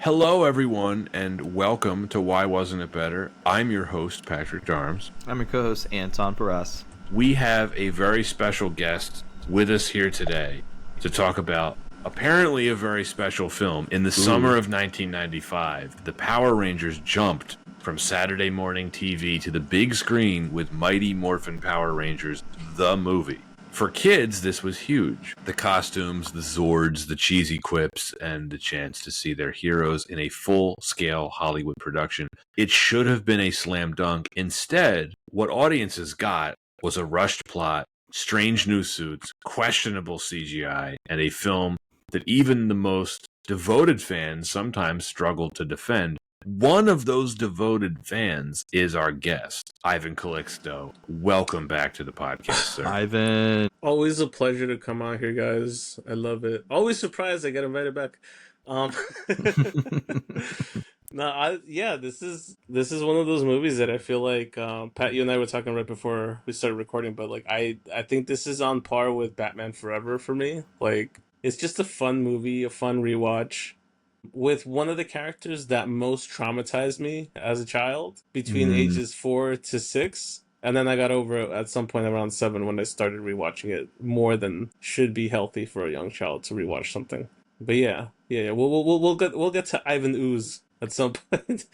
Hello, everyone, and welcome to Why Wasn't It Better? I'm your host, Patrick Jarms. I'm your co-host, Anton Paras. We have a very special guest with us here today to talk about apparently a very special film. In the summer of 1995, the Power Rangers jumped from Saturday morning TV to the big screen with Mighty Morphin Power Rangers, the movie. For kids, this was huge. The costumes, the Zords, the cheesy quips, and the chance to see their heroes in a full-scale Hollywood production. It should have been a slam dunk. Instead, what audiences got was a rushed plot, strange new suits, questionable CGI, and a film that even the most devoted fans sometimes struggled to defend. One of those devoted fans is our guest, Ivan Calixto. Welcome back to the podcast, sir. Ivan. Always a pleasure to come out here, guys. I love it. Always surprised I get invited back. This is one of those movies that I feel like Pat, you and I were talking right before we started recording, but like I think this is on par with Batman Forever for me. Like, it's just a fun movie, a fun rewatch, with one of the characters that most traumatized me as a child between ages 4 to 6. And then I got over it at some point around 7 when I started rewatching it more than should be healthy for a young child to rewatch something. But yeah. We'll get to Ivan Ooze at some point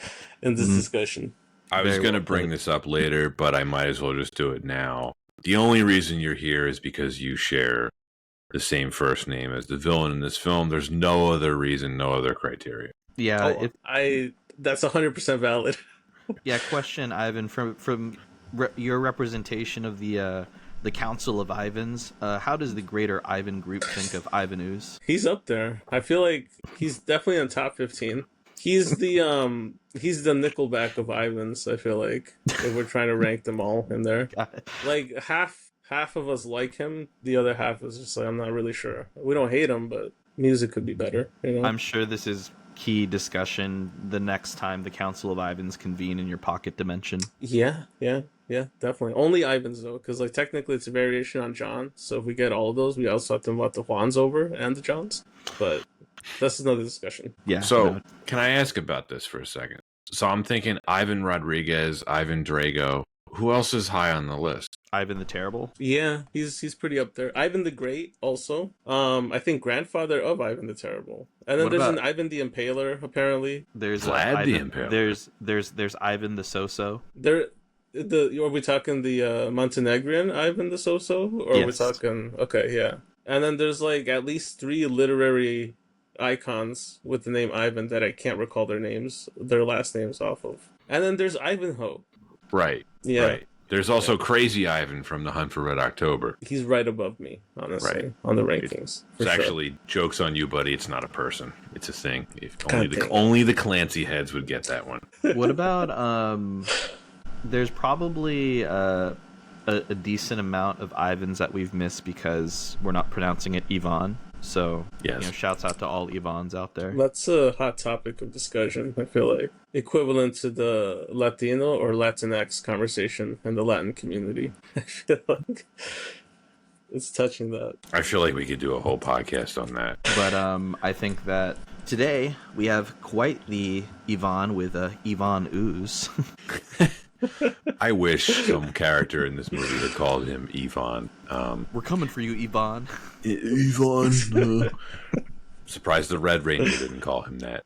in this discussion. I was going to bring this up later, but I might as well just do it now. The only reason you're here is because you share the same first name as the villain in this film. There's no other reason, no other criteria. Yeah, that's 100% valid. Yeah, question, Ivan, from your representation of the Council of Ivans, how does the greater Ivan group think of Ivan Ooze? He's up there. I feel like he's definitely on top 15. He's the Nickelback of Ivans, I feel like, if we're trying to rank them all in there. Like half of us like him, the other half is just like, I'm not really sure. We don't hate him, but music could be better, you know? I'm sure this is key discussion the next time the Council of Ivans convene in your pocket dimension. Yeah, definitely. Only Ivans, though, because like technically it's a variation on John, so if we get all of those, we also have to invite the Juans over and the Johns, but that's another discussion. Yeah. So, can I ask about this for a second? So I'm thinking Ivan Rodriguez, Ivan Drago. Who else is high on the list? Ivan the Terrible? Yeah, he's pretty up there. Ivan the Great also. I think grandfather of Ivan the Terrible. And then there's an Ivan the Impaler, apparently. There's Vlad the Ivan, Impaler. There's Ivan the So-So. Are we talking the Montenegrin Ivan the So-So? Or yes. are we talking... Okay, yeah. And then there's like at least 3 literary icons with the name Ivan that I can't recall their last names off of. And then there's Ivanhoe. Right. Yeah. Right. There's also Crazy Ivan from The Hunt for Red October. He's right above me, honestly, on the rankings. It's actually, joke's on you, buddy. It's not a person. It's a thing. If only the Clancy heads would get that one. What about, there's probably a decent amount of Ivans that we've missed because we're not pronouncing it Ivan. So, yes. Shouts out to all Ivans out there. That's a hot topic of discussion, I feel like. Equivalent to the Latino or Latinx conversation in the Latin community. I feel like it's touching that. I feel like we could do a whole podcast on that. But I think that today we have quite the Ivan with Ivan Ooze. I wish some character in this movie had called him Ivan. We're coming for you, Ivan. Ivan. Surprised the Red Ranger didn't call him that.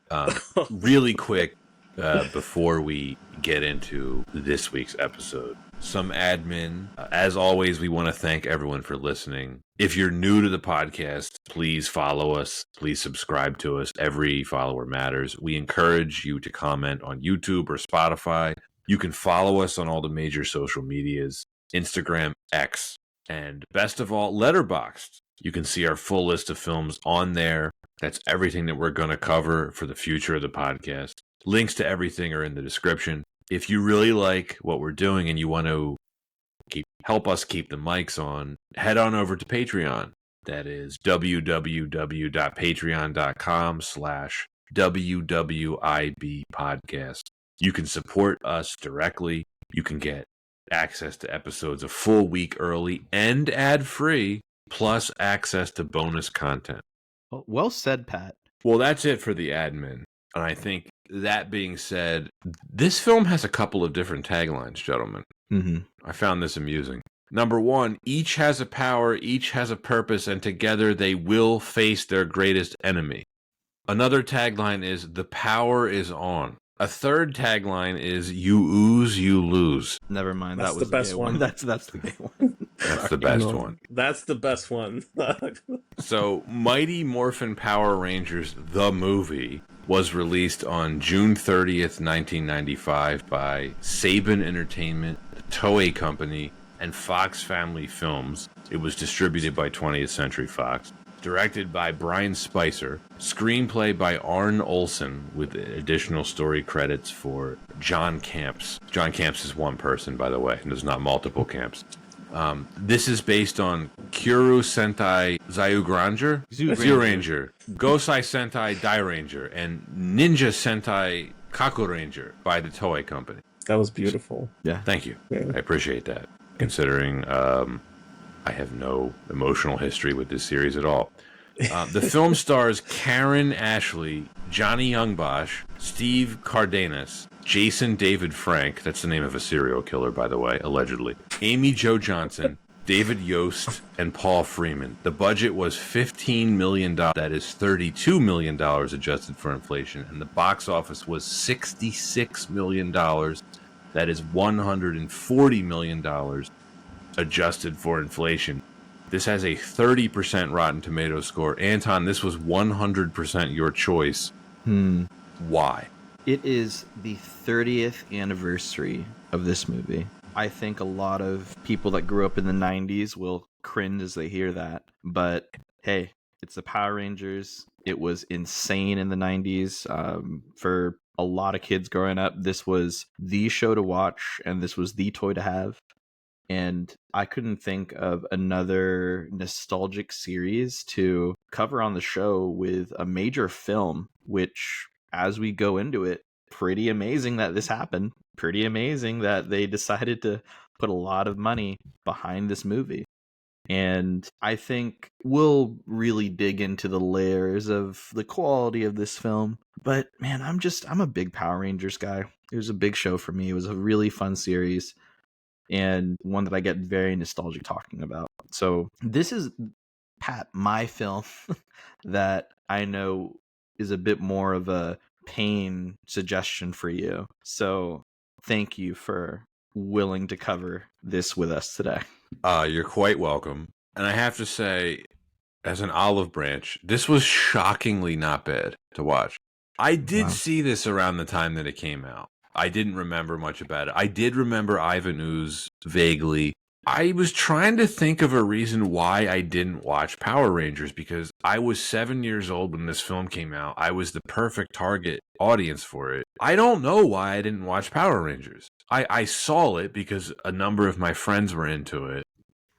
Really quick, before we get into this week's episode, some admin. As always, we want to thank everyone for listening. If you're new to the podcast, please follow us. Please subscribe to us. Every follower matters. We encourage you to comment on YouTube or Spotify. You can follow us on all the major social medias, Instagram, X, and best of all, Letterboxd. You can see our full list of films on there. That's everything that we're going to cover for the future of the podcast. Links to everything are in the description. If you really like what we're doing and you want to help us keep the mics on, head on over to Patreon. That is www.patreon.com/WWIB podcast. You can support us directly. You can get access to episodes a full week early and ad-free, plus access to bonus content. Well said, Pat. Well, that's it for the admin. And I think that being said, this film has a couple of different taglines, gentlemen. Mm-hmm. I found this amusing. Number one, each has a power, each has a purpose, and together they will face their greatest enemy. Another tagline is, the power is on. A third tagline is, you ooze, you lose. Never mind. That's That was the best gay one. one. That's the gay one. That's the best one. That's the best one. So, Mighty Morphin Power Rangers, the movie, was released on June 30th, 1995 by Saban Entertainment, the Toei Company, and Fox Family Films. It was distributed by 20th Century Fox. Directed by Brian Spicer. Screenplay by Arne Olsen, with additional story credits for John Camps. John Camps is one person, by the way, and there's not multiple Camps. This is based on Kyoru Sentai Zyuranger, Zyuranger, Gosei Sentai Dairanger, and Ninja Sentai Kakuranger by the Toei Company. That was beautiful. Yeah. Thank you. Yeah. I appreciate that, considering I have no emotional history with this series at all. The film stars Karen Ashley, Johnny Youngbosch, Steve Cardenas, Jason David Frank, that's the name of a serial killer, by the way, allegedly, Amy Jo Johnson, David Yost, and Paul Freeman. The budget was $15 million. That is $32 million adjusted for inflation. And the box office was $66 million. That is $140 million adjusted for inflation. This has a 30% Rotten Tomatoes score. Anton, this was 100% your choice. Why? It is the 30th anniversary of this movie. I think a lot of people that grew up in the 90s will cringe as they hear that. But hey, it's the Power Rangers. It was insane in the 90s. For a lot of kids growing up, this was the show to watch, and this was the toy to have. And I couldn't think of another nostalgic series to cover on the show with a major film, which, as we go into it, pretty amazing that this happened. Pretty amazing that they decided to put a lot of money behind this movie. And I think we'll really dig into the layers of the quality of this film. But man, I'm a big Power Rangers guy. It was a big show for me. It was a really fun series, and one that I get very nostalgic talking about. So this is, Pat, my film that I know is a bit more of a pain suggestion for you. So thank you for willing to cover this with us today. You're quite welcome. And I have to say, as an olive branch, this was shockingly not bad to watch. I did see this around the time that it came out. I didn't remember much about it. I did remember Ivan Ooze vaguely. I was trying to think of a reason why I didn't watch Power Rangers, because I was 7 years old when this film came out. I was the perfect target audience for it. I don't know why I didn't watch Power Rangers. I saw it because a number of my friends were into it.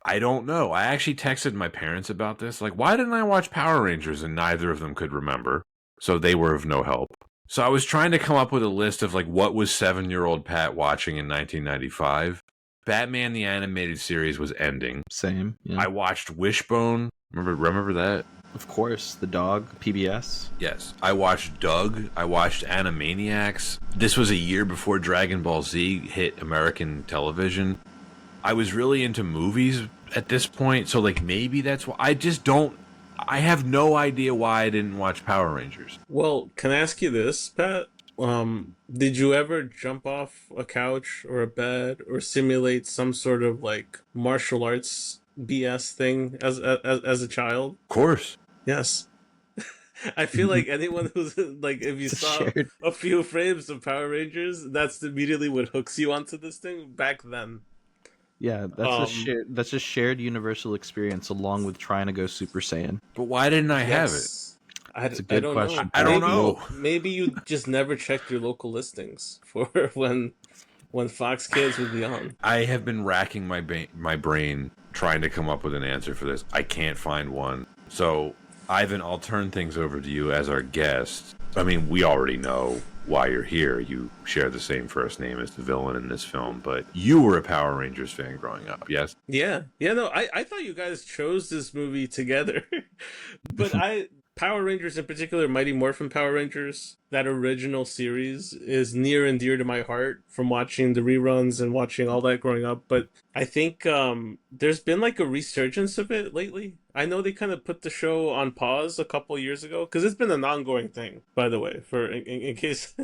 I don't know. I actually texted my parents about this. Like, why didn't I watch Power Rangers? And neither of them could remember. So they were of no help. So I was trying to come up with a list of, like, what was 7-year-old Pat watching in 1995. Batman the Animated Series was ending. Same. Yeah. I watched Wishbone. Remember that? Of course, the dog, PBS. Yes. I watched Doug. I watched Animaniacs. This was a year before Dragon Ball Z hit American television. I was really into movies at this point, so, like, maybe that's why. I have no idea why I didn't watch Power Rangers. Well, can I ask you this, Pat? Did you ever jump off a couch or a bed or simulate some sort of, like, martial arts BS thing as a child? Of course. Yes. I feel like anyone who's, like, if you saw a few frames of Power Rangers, that's immediately what hooks you onto this thing back then. Yeah, that's a shared universal experience, along with trying to go Super Saiyan. But why didn't I have it? That's a good question. I don't know. Maybe you just never checked your local listings for when Fox Kids would be on. I have been racking my brain trying to come up with an answer for this. I can't find one. So, Ivan, I'll turn things over to you as our guest. I mean, we already know why you're here. You share the same first name as the villain in this film, but you were a Power Rangers fan growing up, yes? Yeah, no, I thought you guys chose this movie together. But Power Rangers, in particular, Mighty Morphin Power Rangers, that original series is near and dear to my heart from watching the reruns and watching all that growing up. But I think there's been like a resurgence of it lately. I know they kind of put the show on pause a couple years ago because it's been an ongoing thing, by the way, for in case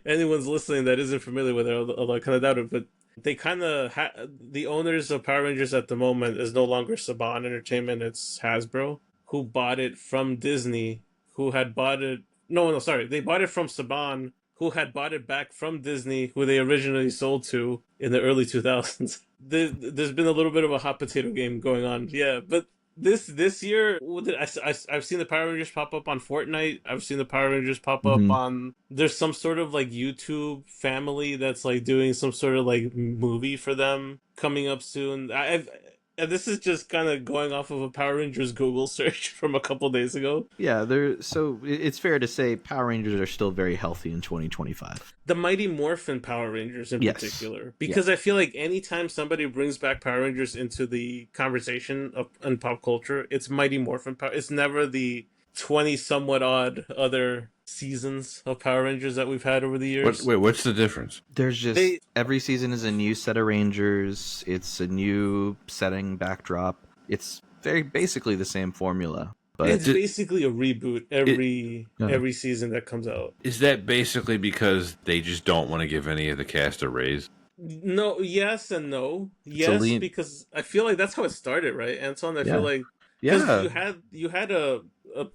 anyone's listening that isn't familiar with it, although I kind of doubt it. But they kind of the owners of Power Rangers at the moment is no longer Saban Entertainment, it's Hasbro, who bought it from Disney, who had bought it. No, sorry, they bought it from Saban, who had bought it back from Disney, who they originally sold to in the early 2000s. There's been a little bit of a hot potato game going on, yeah. But this year, I've seen the Power Rangers pop up on Fortnite. I've seen the Power Rangers pop up on. There's some sort of like YouTube family that's like doing some sort of like movie for them coming up soon. And this is just kind of going off of a Power Rangers Google search from a couple days ago. Yeah, so it's fair to say Power Rangers are still very healthy in 2025. The Mighty Morphin Power Rangers in particular. Because I feel like anytime somebody brings back Power Rangers into the conversation in pop culture, it's Mighty Morphin Power. It's never the 20 somewhat odd other seasons of Power Rangers that we've had over the years. Wait, what's the difference? There's just every season is a new set of Rangers. It's a new setting backdrop. It's very basically the same formula. But it's basically a reboot every season that comes out. Is that basically because they just don't want to give any of the cast a raise? No, yes and no. Yes, because I feel like that's how it started, right, Anton? I feel like you had a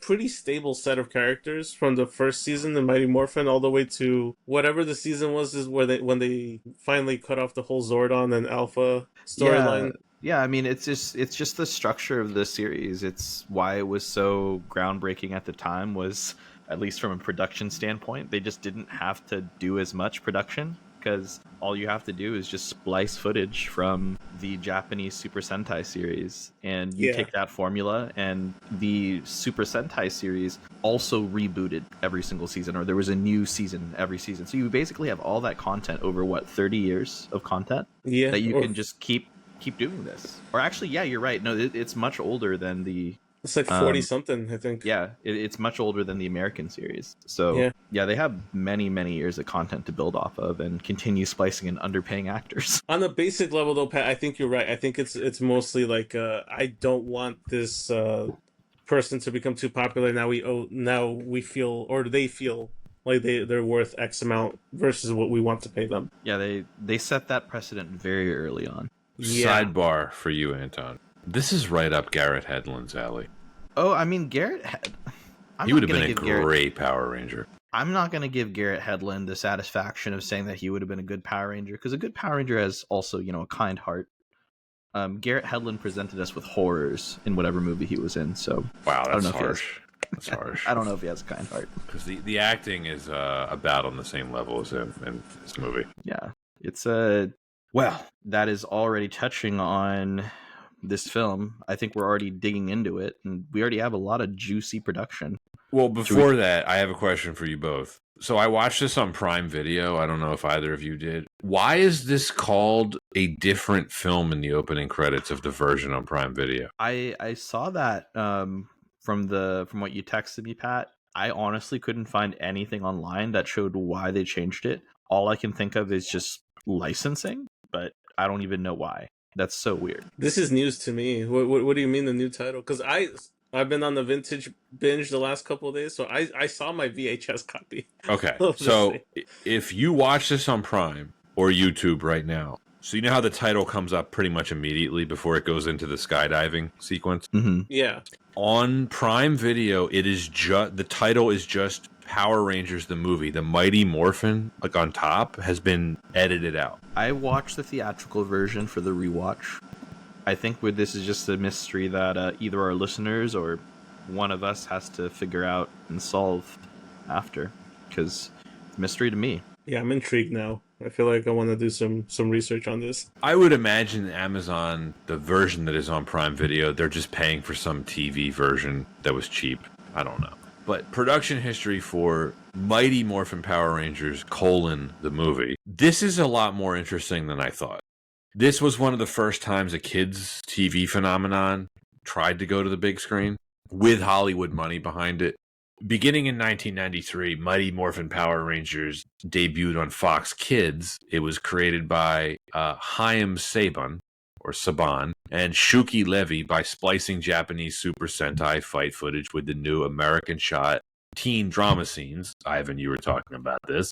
pretty stable set of characters from the first season, the Mighty Morphin, all the way to whatever the season was, is when they finally cut off the whole Zordon and Alpha storyline. Yeah, I mean, it's just the structure of the series. It's why it was so groundbreaking at the time, was, at least from a production standpoint, they just didn't have to do as much production, because all you have to do is just splice footage from the Japanese Super Sentai series, and you take that formula, and the Super Sentai series also rebooted every single season, or there was a new season every season. So you basically have all that content over, 30 years of content that you can just keep doing this. Or actually, yeah, you're right. No, it's much older than the... It's like 40 something, I think. Yeah, it's much older than the American series. So yeah, they have many, many years of content to build off of and continue splicing and underpaying actors. On a basic level, though, Pat, I think you're right. I think it's mostly like I don't want this person to become too popular. Now we feel, or they feel, like they're worth X amount versus what we want to pay them. Yeah, they set that precedent very early on. Yeah. Sidebar for you, Anton. This is right up Garrett Hedlund's alley. Oh, I mean, he would have been a great Power Ranger. I'm not going to give Garrett Hedlund the satisfaction of saying that he would have been a good Power Ranger, because a good Power Ranger has also, a kind heart. Garrett Hedlund presented us with horrors in whatever movie he was in, so... Wow, that's harsh. That's harsh. I don't know if he has a kind heart. Because the acting is about on the same level as him in this movie. Yeah, it's well, that is already touching on this film. I think we're already digging into it, and we already have a lot of juicy production. Well, before that, I have a question for you both. So I watched this on Prime Video. I don't know if either of you did. Why is this called a different film in the opening credits of the version on Prime Video? I saw that from what you texted me, Pat. I honestly couldn't find anything online that showed why they changed it. All I can think of is just licensing, but I don't even know why. That's so weird. This is news to me. What do you mean the new title? Because I've been on the vintage binge the last couple of days, so I saw my VHS copy. Okay, so if you watch this on Prime or YouTube right now, so you know how the title comes up pretty much immediately before it goes into the skydiving sequence? Mm-hmm. Yeah. On Prime Video, it is the title is just Power Rangers the movie. The Mighty Morphin, like on top, has been edited out. I watched the theatrical version for the rewatch. I think this is just a mystery that either our listeners or one of us has to figure out and solve after, because it's a mystery to me. Yeah, I'm intrigued now. I feel like I want to do some research on this. I would imagine Amazon, the version that is on Prime Video, they're just paying for some TV version that was cheap. I don't know. But production history for Mighty Morphin Power Rangers, the movie. This is a lot more interesting than I thought. This was one of the first times a kids' TV phenomenon tried to go to the big screen with Hollywood money behind it. Beginning in 1993, Mighty Morphin Power Rangers debuted on Fox Kids. It was created by Chaim Saban, or Saban, and Shuki Levy by splicing Japanese Super Sentai fight footage with the new American shot teen drama scenes. Ivan, you were talking about this.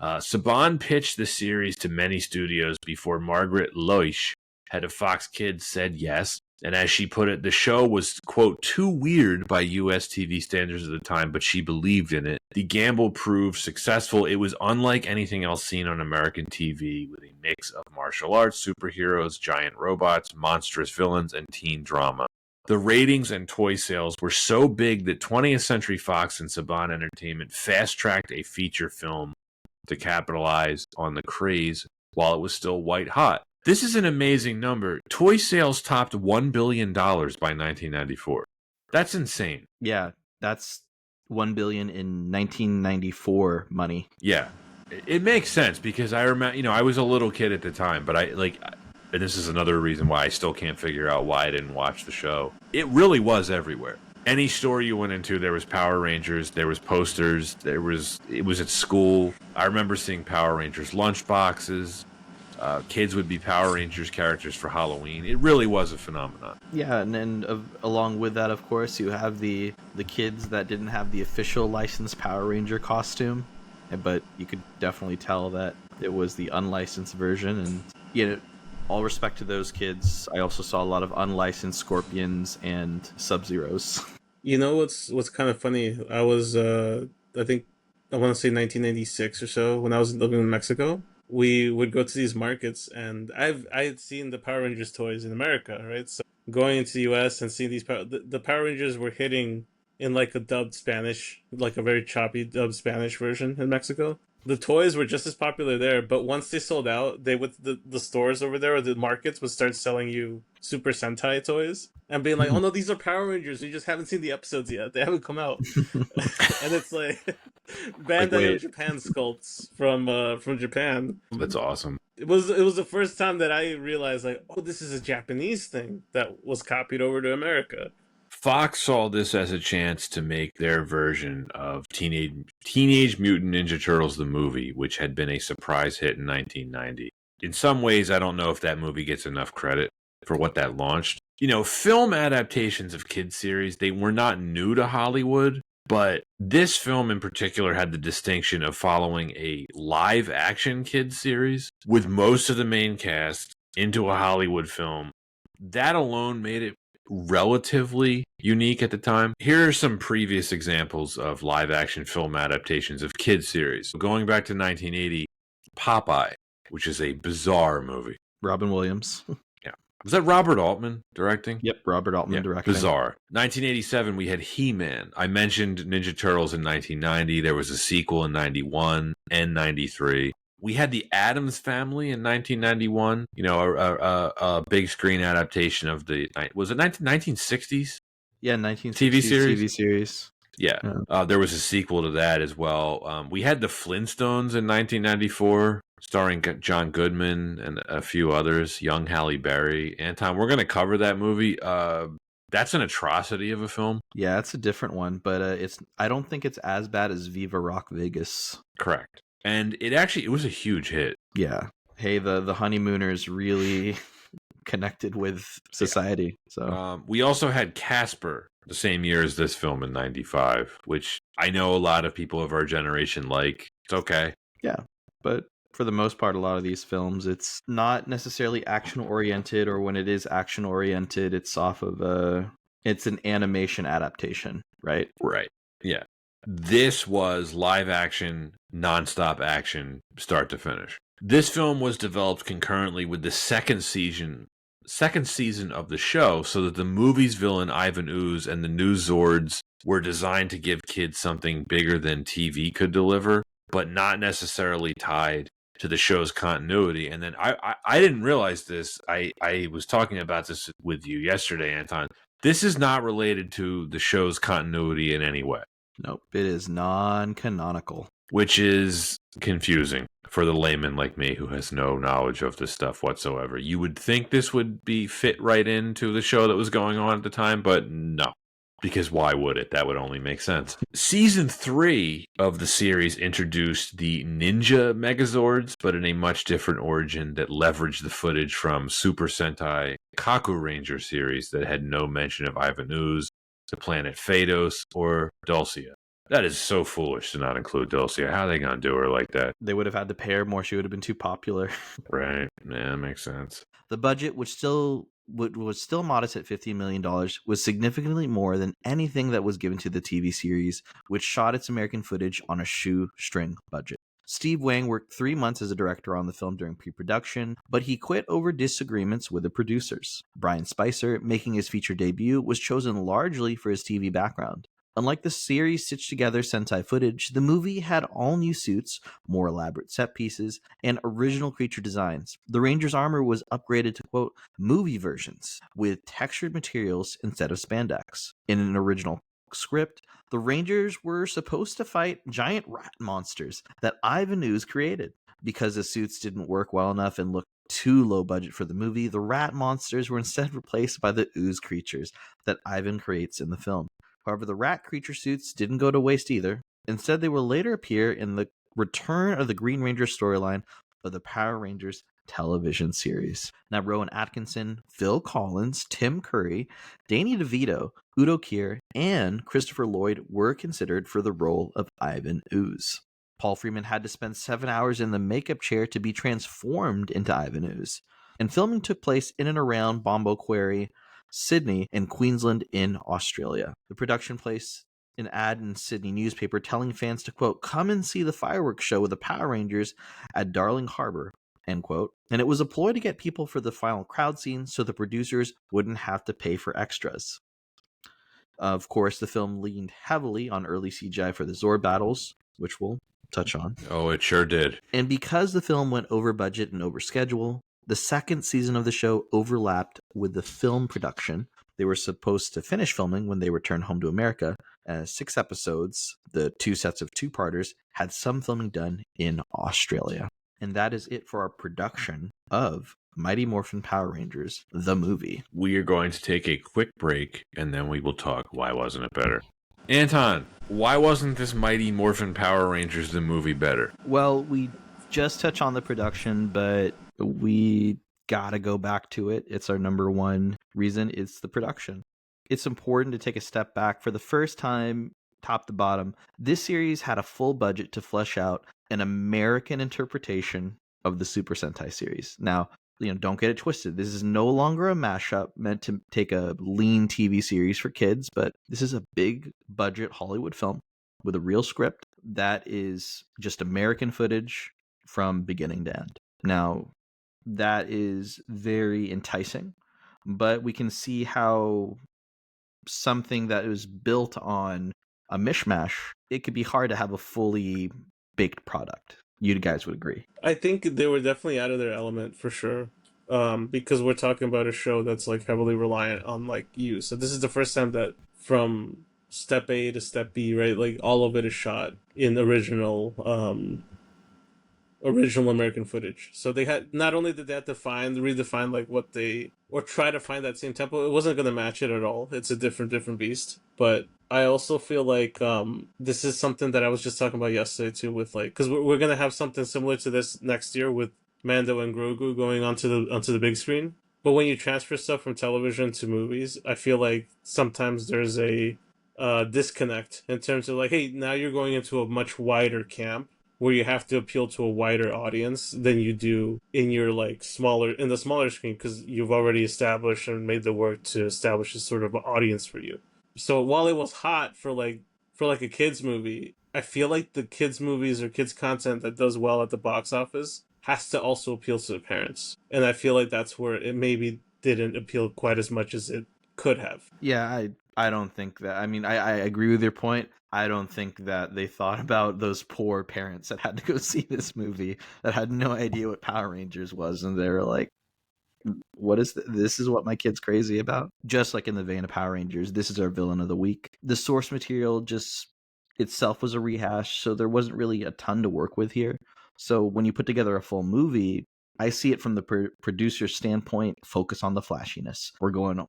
Saban pitched the series to many studios before Margaret Loesch, head of Fox Kids, said yes. And as she put it, the show was, quote, too weird by U.S. TV standards at the time, but she believed in it. The gamble proved successful. It was unlike anything else seen on American TV, with a mix of martial arts, superheroes, giant robots, monstrous villains, and teen drama. The ratings and toy sales were so big that 20th Century Fox and Saban Entertainment fast-tracked a feature film to capitalize on the craze while it was still white hot. This is an amazing number. Toy sales topped $1 billion by 1994. That's insane. Yeah, that's $1 billion in 1994 money. Yeah, it makes sense because I remember, I was a little kid at the time, but and this is another reason why I still can't figure out why I didn't watch the show. It really was everywhere. Any store you went into, there was Power Rangers, there was posters, it was at school. I remember seeing Power Rangers lunch boxes. Kids would be Power Rangers characters for Halloween. It really was a phenomenon. Yeah, and along with that, of course, you have the kids that didn't have the official licensed Power Ranger costume, but you could definitely tell that it was the unlicensed version. And all respect to those kids, I also saw a lot of unlicensed Scorpions and Sub-Zeros. You know what's kind of funny? I was I think I want to say 1996 or so when I was living in Mexico. We would go to these markets, and I had seen the Power Rangers toys in America, right? So going into the U.S. and seeing these the Power Rangers were hitting in like a dubbed Spanish, like a very choppy dubbed Spanish version in Mexico. The toys were just as popular there, but once they sold out, they would the stores over there or the markets would start selling you Super Sentai toys and being like, "Oh no, these are Power Rangers. You just haven't seen the episodes yet. They haven't come out." And it's like Bandai of Japan sculpts from Japan. That's awesome. It was the first time that I realized like, oh, this is a Japanese thing that was copied over to America. Fox saw this as a chance to make their version of Teenage Mutant Ninja Turtles the movie, which had been a surprise hit in 1990. In some ways, I don't know if that movie gets enough credit for what that launched. Film adaptations of kids series, they were not new to Hollywood, but this film in particular had the distinction of following a live action kids series with most of the main cast into a Hollywood film. That alone made it relatively unique at the time. Here are some previous examples of live action film adaptations of kids series. Going back to 1980, Popeye, which is a bizarre movie. Robin Williams. Yeah. Was that Robert Altman directing? Yep, Robert Altman directing. Bizarre. 1987, we had He-Man. I mentioned Ninja Turtles in 1990. There was a sequel in 91 and 93. We had The Addams Family in 1991, a big screen adaptation of was it 1960s? Yeah, 1960s TV series. Yeah. There was a sequel to that as well. We had The Flintstones in 1994, starring John Goodman and a few others, young Halle Berry. Anton, we're going to cover that movie. That's an atrocity of a film. Yeah, it's a different one, but I don't think it's as bad as Viva Rock Vegas. Correct. And it was a huge hit. Yeah. Hey, the honeymooners really connected with society. So we also had Casper the same year as this film in 95, which I know a lot of people of our generation like. It's okay. Yeah. But for the most part, a lot of these films, it's not necessarily action oriented, or when it is action oriented, it's off of it's an animation adaptation, right? Right. Yeah. This was live action, nonstop action, start to finish. This film was developed concurrently with the second season of the show, so that the movie's villain Ivan Ooze and the new Zords were designed to give kids something bigger than TV could deliver, but not necessarily tied to the show's continuity. And then I didn't realize this. I was talking about this with you yesterday, Anton. This is not related to the show's continuity in any way. Nope, it is non-canonical. Which is confusing for the layman like me who has no knowledge of this stuff whatsoever. You would think this would be fit right into the show that was going on at the time, but no. Because why would it? That would only make sense. Season 3 of the series introduced the Ninja Megazords, but in a much different origin that leveraged the footage from Super Sentai Kaku Ranger series that had no mention of Ivan Ooze, the planet Phaedos, or Dulcia. That is so foolish to not include Dulcia. How are they going to do her like that? They would have had to pay her more. She would have been too popular. Right. Yeah, that makes sense. The budget, which was still modest at $15 million, was significantly more than anything that was given to the TV series, which shot its American footage on a shoestring budget. Steve Wang worked 3 months as a director on the film during pre-production, but he quit over disagreements with the producers. Brian Spicer, making his feature debut, was chosen largely for his TV background. Unlike the series stitched together Sentai footage, the movie had all new suits, more elaborate set pieces, and original creature designs. The Ranger's armor was upgraded to, quote, movie versions, with textured materials instead of spandex. In an original script, the Rangers were supposed to fight giant rat monsters that Ivan Ooze created. Because the suits didn't work well enough and looked too low budget for the movie, the rat monsters were instead replaced by the ooze creatures that Ivan creates in the film. However, the rat creature suits didn't go to waste either. Instead, they will later appear in the return of the Green Ranger storyline of the Power Rangers television series. Now, Rowan Atkinson, Phil Collins, Tim Curry, Danny DeVito, Udo Kier, and Christopher Lloyd were considered for the role of Ivan Ooze. Paul Freeman had to spend 7 hours in the makeup chair to be transformed into Ivan Ooze. And filming took place in and around Bombo Quarry, Sydney, and Queensland in Australia. The production placed an ad in Sydney newspaper telling fans to, quote, come and see the fireworks show with the Power Rangers at Darling Harbour, end quote. And it was a ploy to get people for the final crowd scene so the producers wouldn't have to pay for extras. Of course, the film leaned heavily on early CGI for the Zord battles, which we'll touch on. Oh, it sure did. And because the film went over budget and over schedule, the second season of the show overlapped with the film production. They were supposed to finish filming when they returned home to America. 6 episodes, the 2 sets of 2-parters, had some filming done in Australia. And that is it for our production of Mighty Morphin Power Rangers, the movie. We are going to take a quick break, and then we will talk why wasn't it better. Anton, why wasn't this Mighty Morphin Power Rangers the movie better? Well, we just touched on the production, but we gotta go back to it. It's our number one reason. It's the production. It's important to take a step back. For the first time, top to bottom, this series had a full budget to flesh out an American interpretation of the Super Sentai series. Now, don't get it twisted. This is no longer a mashup meant to take a lean TV series for kids, but this is a big budget Hollywood film with a real script that is just American footage from beginning to end. Now, that is very enticing, but we can see how something that is built on a mishmash, it could be hard to have a fully baked product. You guys would agree. I think they were definitely out of their element for sure. Because we're talking about a show that's like heavily reliant on like you. So this is the first time that from step A to step B, right? Like all of it is shot in original American footage. So they had, not only did they have to redefine like what they, or try to find that same tempo, it wasn't going to match it at all. It's a different beast. But I also feel like this is something that I was just talking about yesterday too, with like, because we're going to have something similar to this next year with Mando and Grogu going onto the big screen. But when you transfer stuff from television to movies, I feel like sometimes there's a disconnect in terms of like, hey, now you're going into a much wider camp where you have to appeal to a wider audience than you do in your like the smaller screen, because you've already established and made the work to establish a sort of audience for you. So while it was hot for a kids movie, I feel like the kids movies or kids content that does well at the box office has to also appeal to the parents. And I feel like that's where it maybe didn't appeal quite as much as it could have. Yeah, I don't think that. I mean, I agree with your point. I don't think that they thought about those poor parents that had to go see this movie that had no idea what Power Rangers was, and they were like, what is this is what my kid's crazy about. Just like in the vein of Power Rangers, this is our villain of the week. The source material just itself was a rehash, so there wasn't really a ton to work with here. So when you put together a full movie, I see it from the producer's standpoint, focus on the flashiness. We're going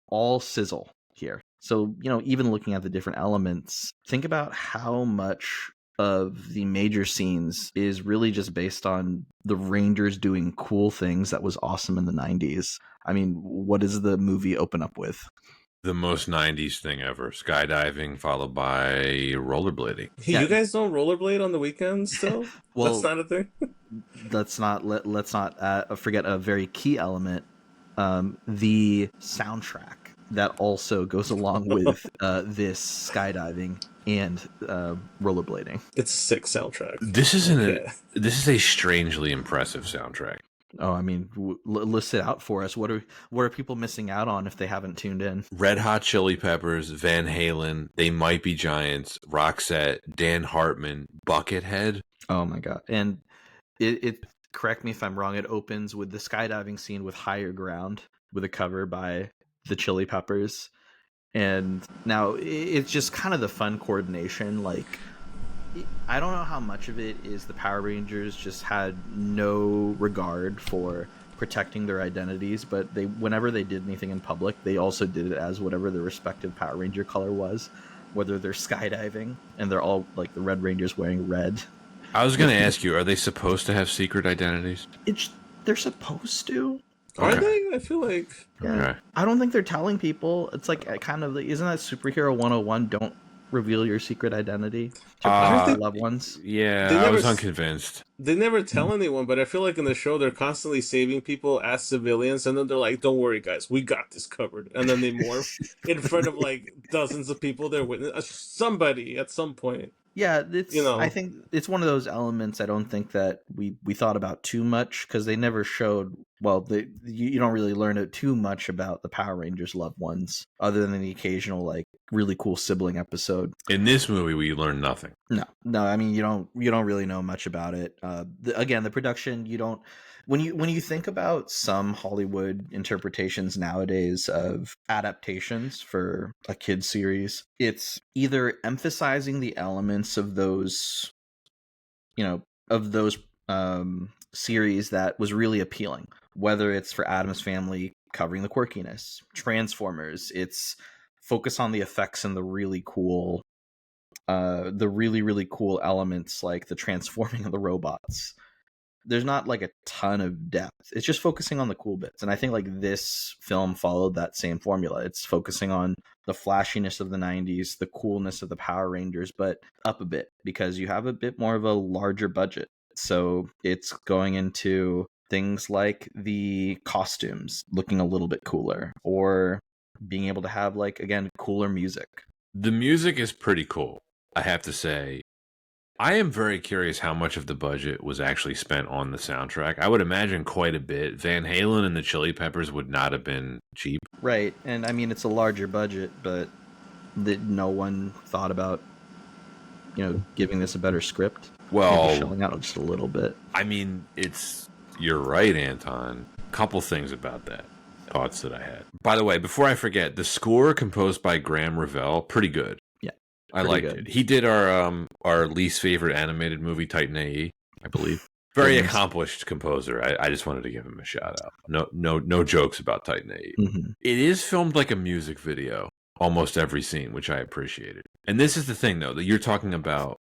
all sizzle, here. So, even looking at the different elements, think about how much of the major scenes is really just based on the Rangers doing cool things that was awesome in the 90s. I mean, what does the movie open up with? The most 90s thing ever. Skydiving followed by rollerblading. You guys don't rollerblade on the weekends still? Well, that's not a thing. let's not forget a very key element, the soundtrack that also goes along with this skydiving and rollerblading. It's a sick soundtrack. This is a strangely impressive soundtrack. Oh, I mean, list it out for us. What are people missing out on if they haven't tuned in? Red Hot Chili Peppers, Van Halen, They Might Be Giants, Roxette, Dan Hartman, Buckethead. Oh my god! And it correct me if I'm wrong. It opens with the skydiving scene with Higher Ground with a cover by the Chili Peppers, and now it's just kind of the fun coordination. Like, I don't know how much of it is the Power Rangers just had no regard for protecting their identities, but whenever they did anything in public, they also did it as whatever their respective Power Ranger color was, whether they're skydiving and they're all like the Red Rangers wearing red. I was going to ask you, are they supposed to have secret identities? They're supposed to. Are they? I feel like... Yeah. Okay. I don't think they're telling people. It's like kind of... Isn't that superhero 101? Don't reveal your secret identity to loved ones. Yeah, I was unconvinced. They never tell anyone, but I feel like in the show they're constantly saving people as civilians, and then they're like, "Don't worry, guys, we got this covered." And then they morph in front of like dozens of people. They're witness somebody at some point. Yeah, it's I think it's one of those elements I don't think that we thought about too much because they never showed. Well, you don't really learn it too much about the Power Rangers loved ones, other than the occasional like really cool sibling episode. In this movie, we learn nothing. No. I mean, you don't really know much about it. Again, the production, you don't. When you think about some Hollywood interpretations nowadays of adaptations for a kids series, it's either emphasizing the elements of those, series that was really appealing, whether it's for Addams Family covering the quirkiness, Transformers, it's focus on the effects and the really cool elements like the transforming of the robots. There's not like a ton of depth. It's just focusing on the cool bits. And I think like this film followed that same formula. It's focusing on the flashiness of the 90s, the coolness of the Power Rangers, but up a bit because you have a bit more of a larger budget. So it's going into things like the costumes looking a little bit cooler or being able to have like, again, cooler music. The music is pretty cool, I have to say. I am very curious how much of the budget was actually spent on the soundtrack. I would imagine quite a bit. Van Halen and the Chili Peppers would not have been cheap. Right. And I mean, it's a larger budget, but no one thought about, giving this a better script. Well, maybe shelling out just a little bit. I mean, you're right, Anton. Couple things about that. Thoughts that I had. By the way, before I forget, the score composed by Graham Revell, pretty good. I liked it. He did our least favorite animated movie, Titan AE, I believe. Very accomplished composer. I just wanted to give him a shout out. No jokes about Titan AE. Mm-hmm. It is filmed like a music video, almost every scene, which I appreciated. And this is the thing, though, that you're talking about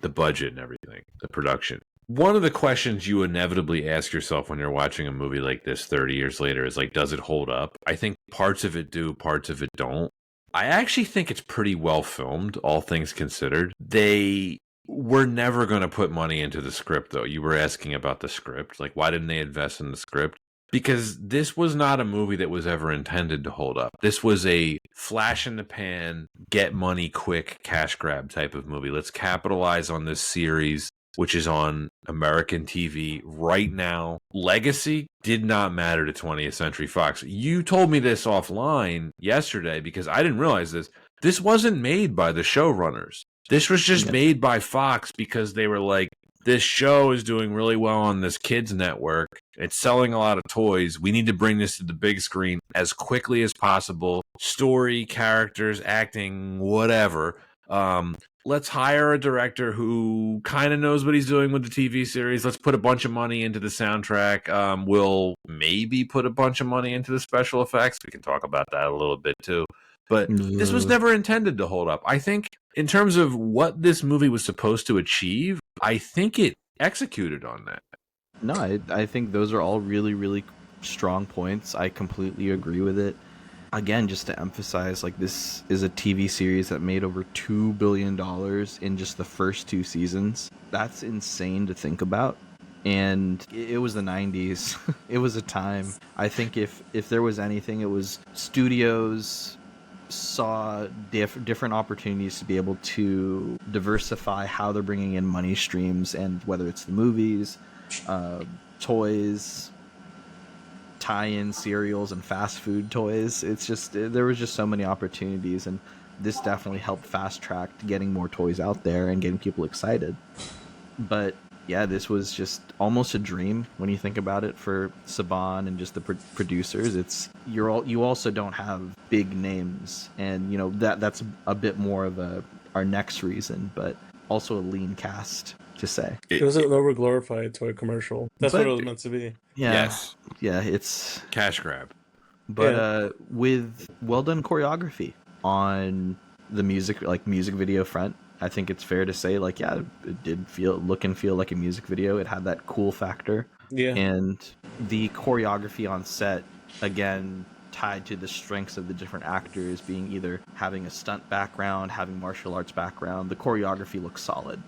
the budget and everything, the production. One of the questions you inevitably ask yourself when you're watching a movie like this 30 years later is like, does it hold up? I think parts of it do, parts of it don't. I actually think it's pretty well filmed, all things considered. They were never going to put money into the script, though. You were asking about the script. Like, why didn't they invest in the script? Because this was not a movie that was ever intended to hold up. This was a flash in the pan, get money quick, cash grab type of movie. Let's capitalize on this series, which is on American TV right now. Legacy did not matter to 20th Century Fox. You told me this offline yesterday because I didn't realize this. This wasn't made by the showrunners. This was just made by Fox because they were like, this show is doing really well on this kids network. It's selling a lot of toys. We need to bring this to the big screen as quickly as possible. Story, characters, acting, whatever. Let's hire a director who kind of knows what he's doing with the TV series. Let's put a bunch of money into the soundtrack. We'll maybe put a bunch of money into the special effects. We can talk about that a little bit too. But this was never intended to hold up. I think in terms of what this movie was supposed to achieve, I think it executed on that. No, I think those are all really, really strong points. I completely agree with it. Again, just to emphasize, like, this is a TV series that made over $2 billion in just the first 2 seasons. That's insane to think about. And it was the 90s. It was a time. I think if there was anything, it was studios saw different opportunities to be able to diversify how they're bringing in money streams, and whether it's the movies, toys, tie-in cereals, and fast food toys. It's just, there was just so many opportunities, and this definitely helped fast track getting more toys out there and getting people excited. But yeah, this was just almost a dream when you think about it for Saban and just the producers. It's you also don't have big names, and you know that's a bit more of our next reason, but also a lean cast to say. It was an over glorified toy commercial. That's what it was meant to be. Yeah, yes, yeah, it's cash grab. But with well done choreography on the music video front. I think it's fair to say, like, yeah, it did look and feel like a music video. It had that cool factor. Yeah. And the choreography on set, again, tied to the strengths of the different actors being either having a stunt background, having martial arts background. The choreography looks solid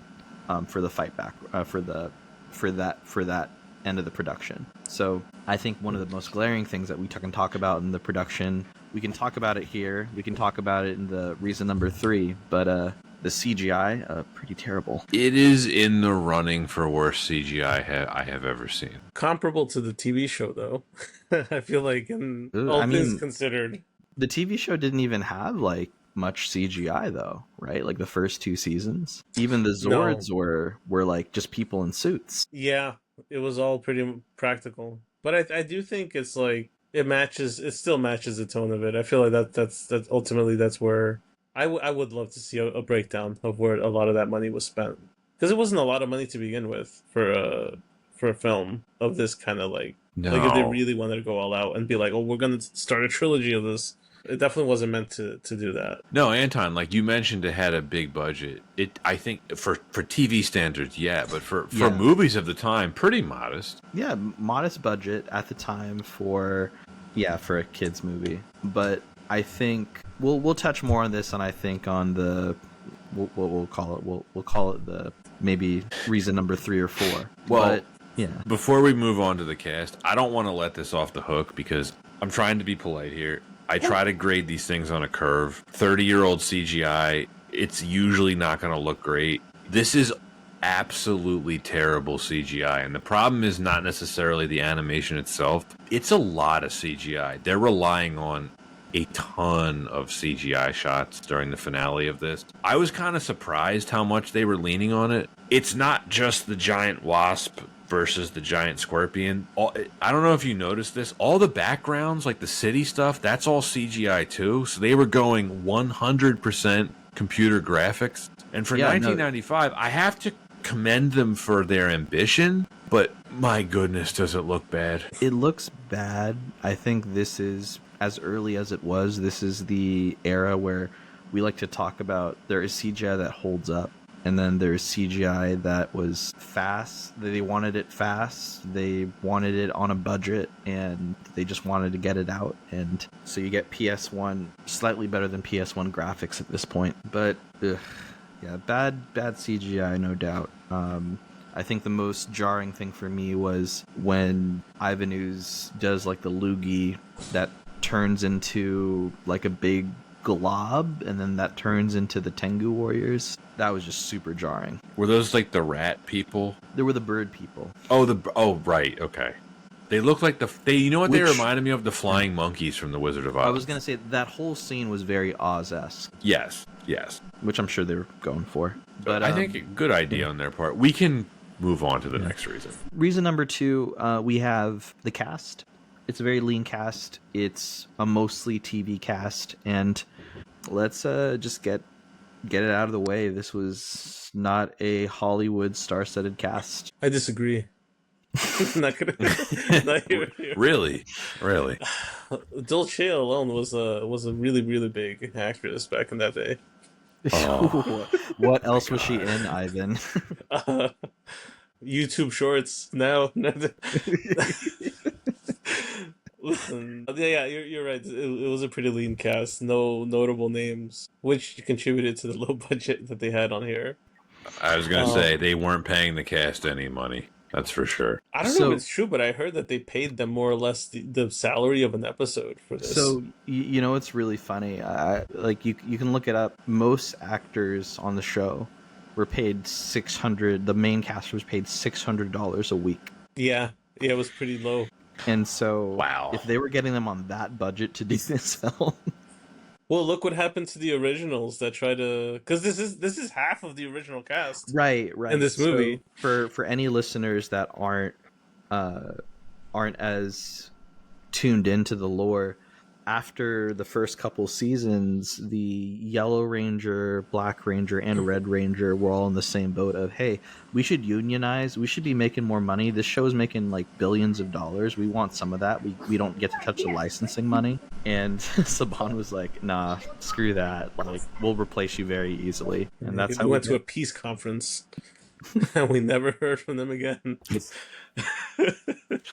for the fight back for that end of the production. So I think one of the most glaring things that we can talk about in the production, we can talk about it here, we can talk about it in the reason number 3, but the CGI, pretty terrible. It is in the running for worst CGI I have ever seen. Comparable to the TV show, though. I feel like, in all things considered. The TV show didn't even have, like, much CGI, though, right? Like, the first 2 seasons. Even the Zords were like, just people in suits. Yeah, it was all pretty practical. But I do think it's, like, it still matches the tone of it. I feel like that's ultimately that's where... I would love to see a breakdown of where a lot of that money was spent, because it wasn't a lot of money to begin with for a film of this kind of, like, like, if they really wanted to go all out and be like, oh, we're gonna start a trilogy of this, it definitely wasn't meant to do that. No, Anton, like you mentioned, it had a big budget. I think for TV standards, yeah, but for movies of the time, pretty modest. Yeah, modest budget at the time for a kids movie, but I think we'll touch more on this, and I think on the we'll call it the maybe reason number 3 or 4. Well, but, yeah. Before we move on to the cast, I don't want to let this off the hook because I'm trying to be polite here. I try to grade these things on a curve. 30-year-old CGI, it's usually not going to look great. This is absolutely terrible CGI, and the problem is not necessarily the animation itself. It's a lot of CGI. They're relying on a ton of CGI shots during the finale of this. I was kind of surprised how much they were leaning on it. It's not just the giant wasp versus the giant scorpion. I don't know if you noticed this. All the backgrounds, like the city stuff, that's all CGI too. So they were going 100% computer graphics. And for 1995, I have to commend them for their ambition, but my goodness, does it look bad. It looks bad. I think this is, as early as it was, this is the era where we like to talk about there is CGI that holds up, and then there's CGI that was fast. They wanted it fast. They wanted it on a budget, and they just wanted to get it out. And so you get PS1, slightly better than PS1 graphics at this point. But, yeah, bad CGI, no doubt. I think the most jarring thing for me was when Ivan Ooze does, like, the loogie that turns into, like, a big glob, and then that turns into the Tengu warriors. That was just super jarring. Were those like the rat people? They were the bird people. Oh, right, okay. They look like you know what they reminded me of? The flying monkeys from The Wizard of Oz. I was gonna say that whole scene was very Oz-esque. Yes. Which I'm sure they were going for. But I think a good idea on their part. We can move on to the next reason. Reason number 2, we have the cast. It's a very lean cast. It's a mostly TV cast, and let's just get it out of the way. This was not a Hollywood star-studded cast. I disagree. Not gonna. Not here. Really? Really? Dulce alone was a really really big actress back in that day. Oh. What My else was she God. in, Ivan? Uh, YouTube Shorts now. Listen, yeah, you're right. It was a pretty lean cast, no notable names, which contributed to the low budget that they had on here. I was gonna say they weren't paying the cast any money. That's for sure. I don't know if So, it's true, but I heard that they paid them more or less the salary of an episode for this. you know what's really funny? Like you can look it up. Most actors on the show were paid 600. The main cast was paid $600 a week. Yeah, yeah, it was pretty low. And so, Wow. if they were getting them on that budget to do this film, Well, look what happened to the originals that try to, because this is half of the original cast right, in this movie. So for any listeners that aren't as tuned into the lore, after the first couple seasons, the Yellow Ranger, Black Ranger, and Red Ranger were all in the same boat of, hey, we should unionize. We should be making more money. This show is making like billions of dollars. We want some of that. We don't get to touch the licensing money. And Saban was like, nah, screw that. Like, we'll replace you very easily. And that's We how went to a peace conference, and we never heard from them again.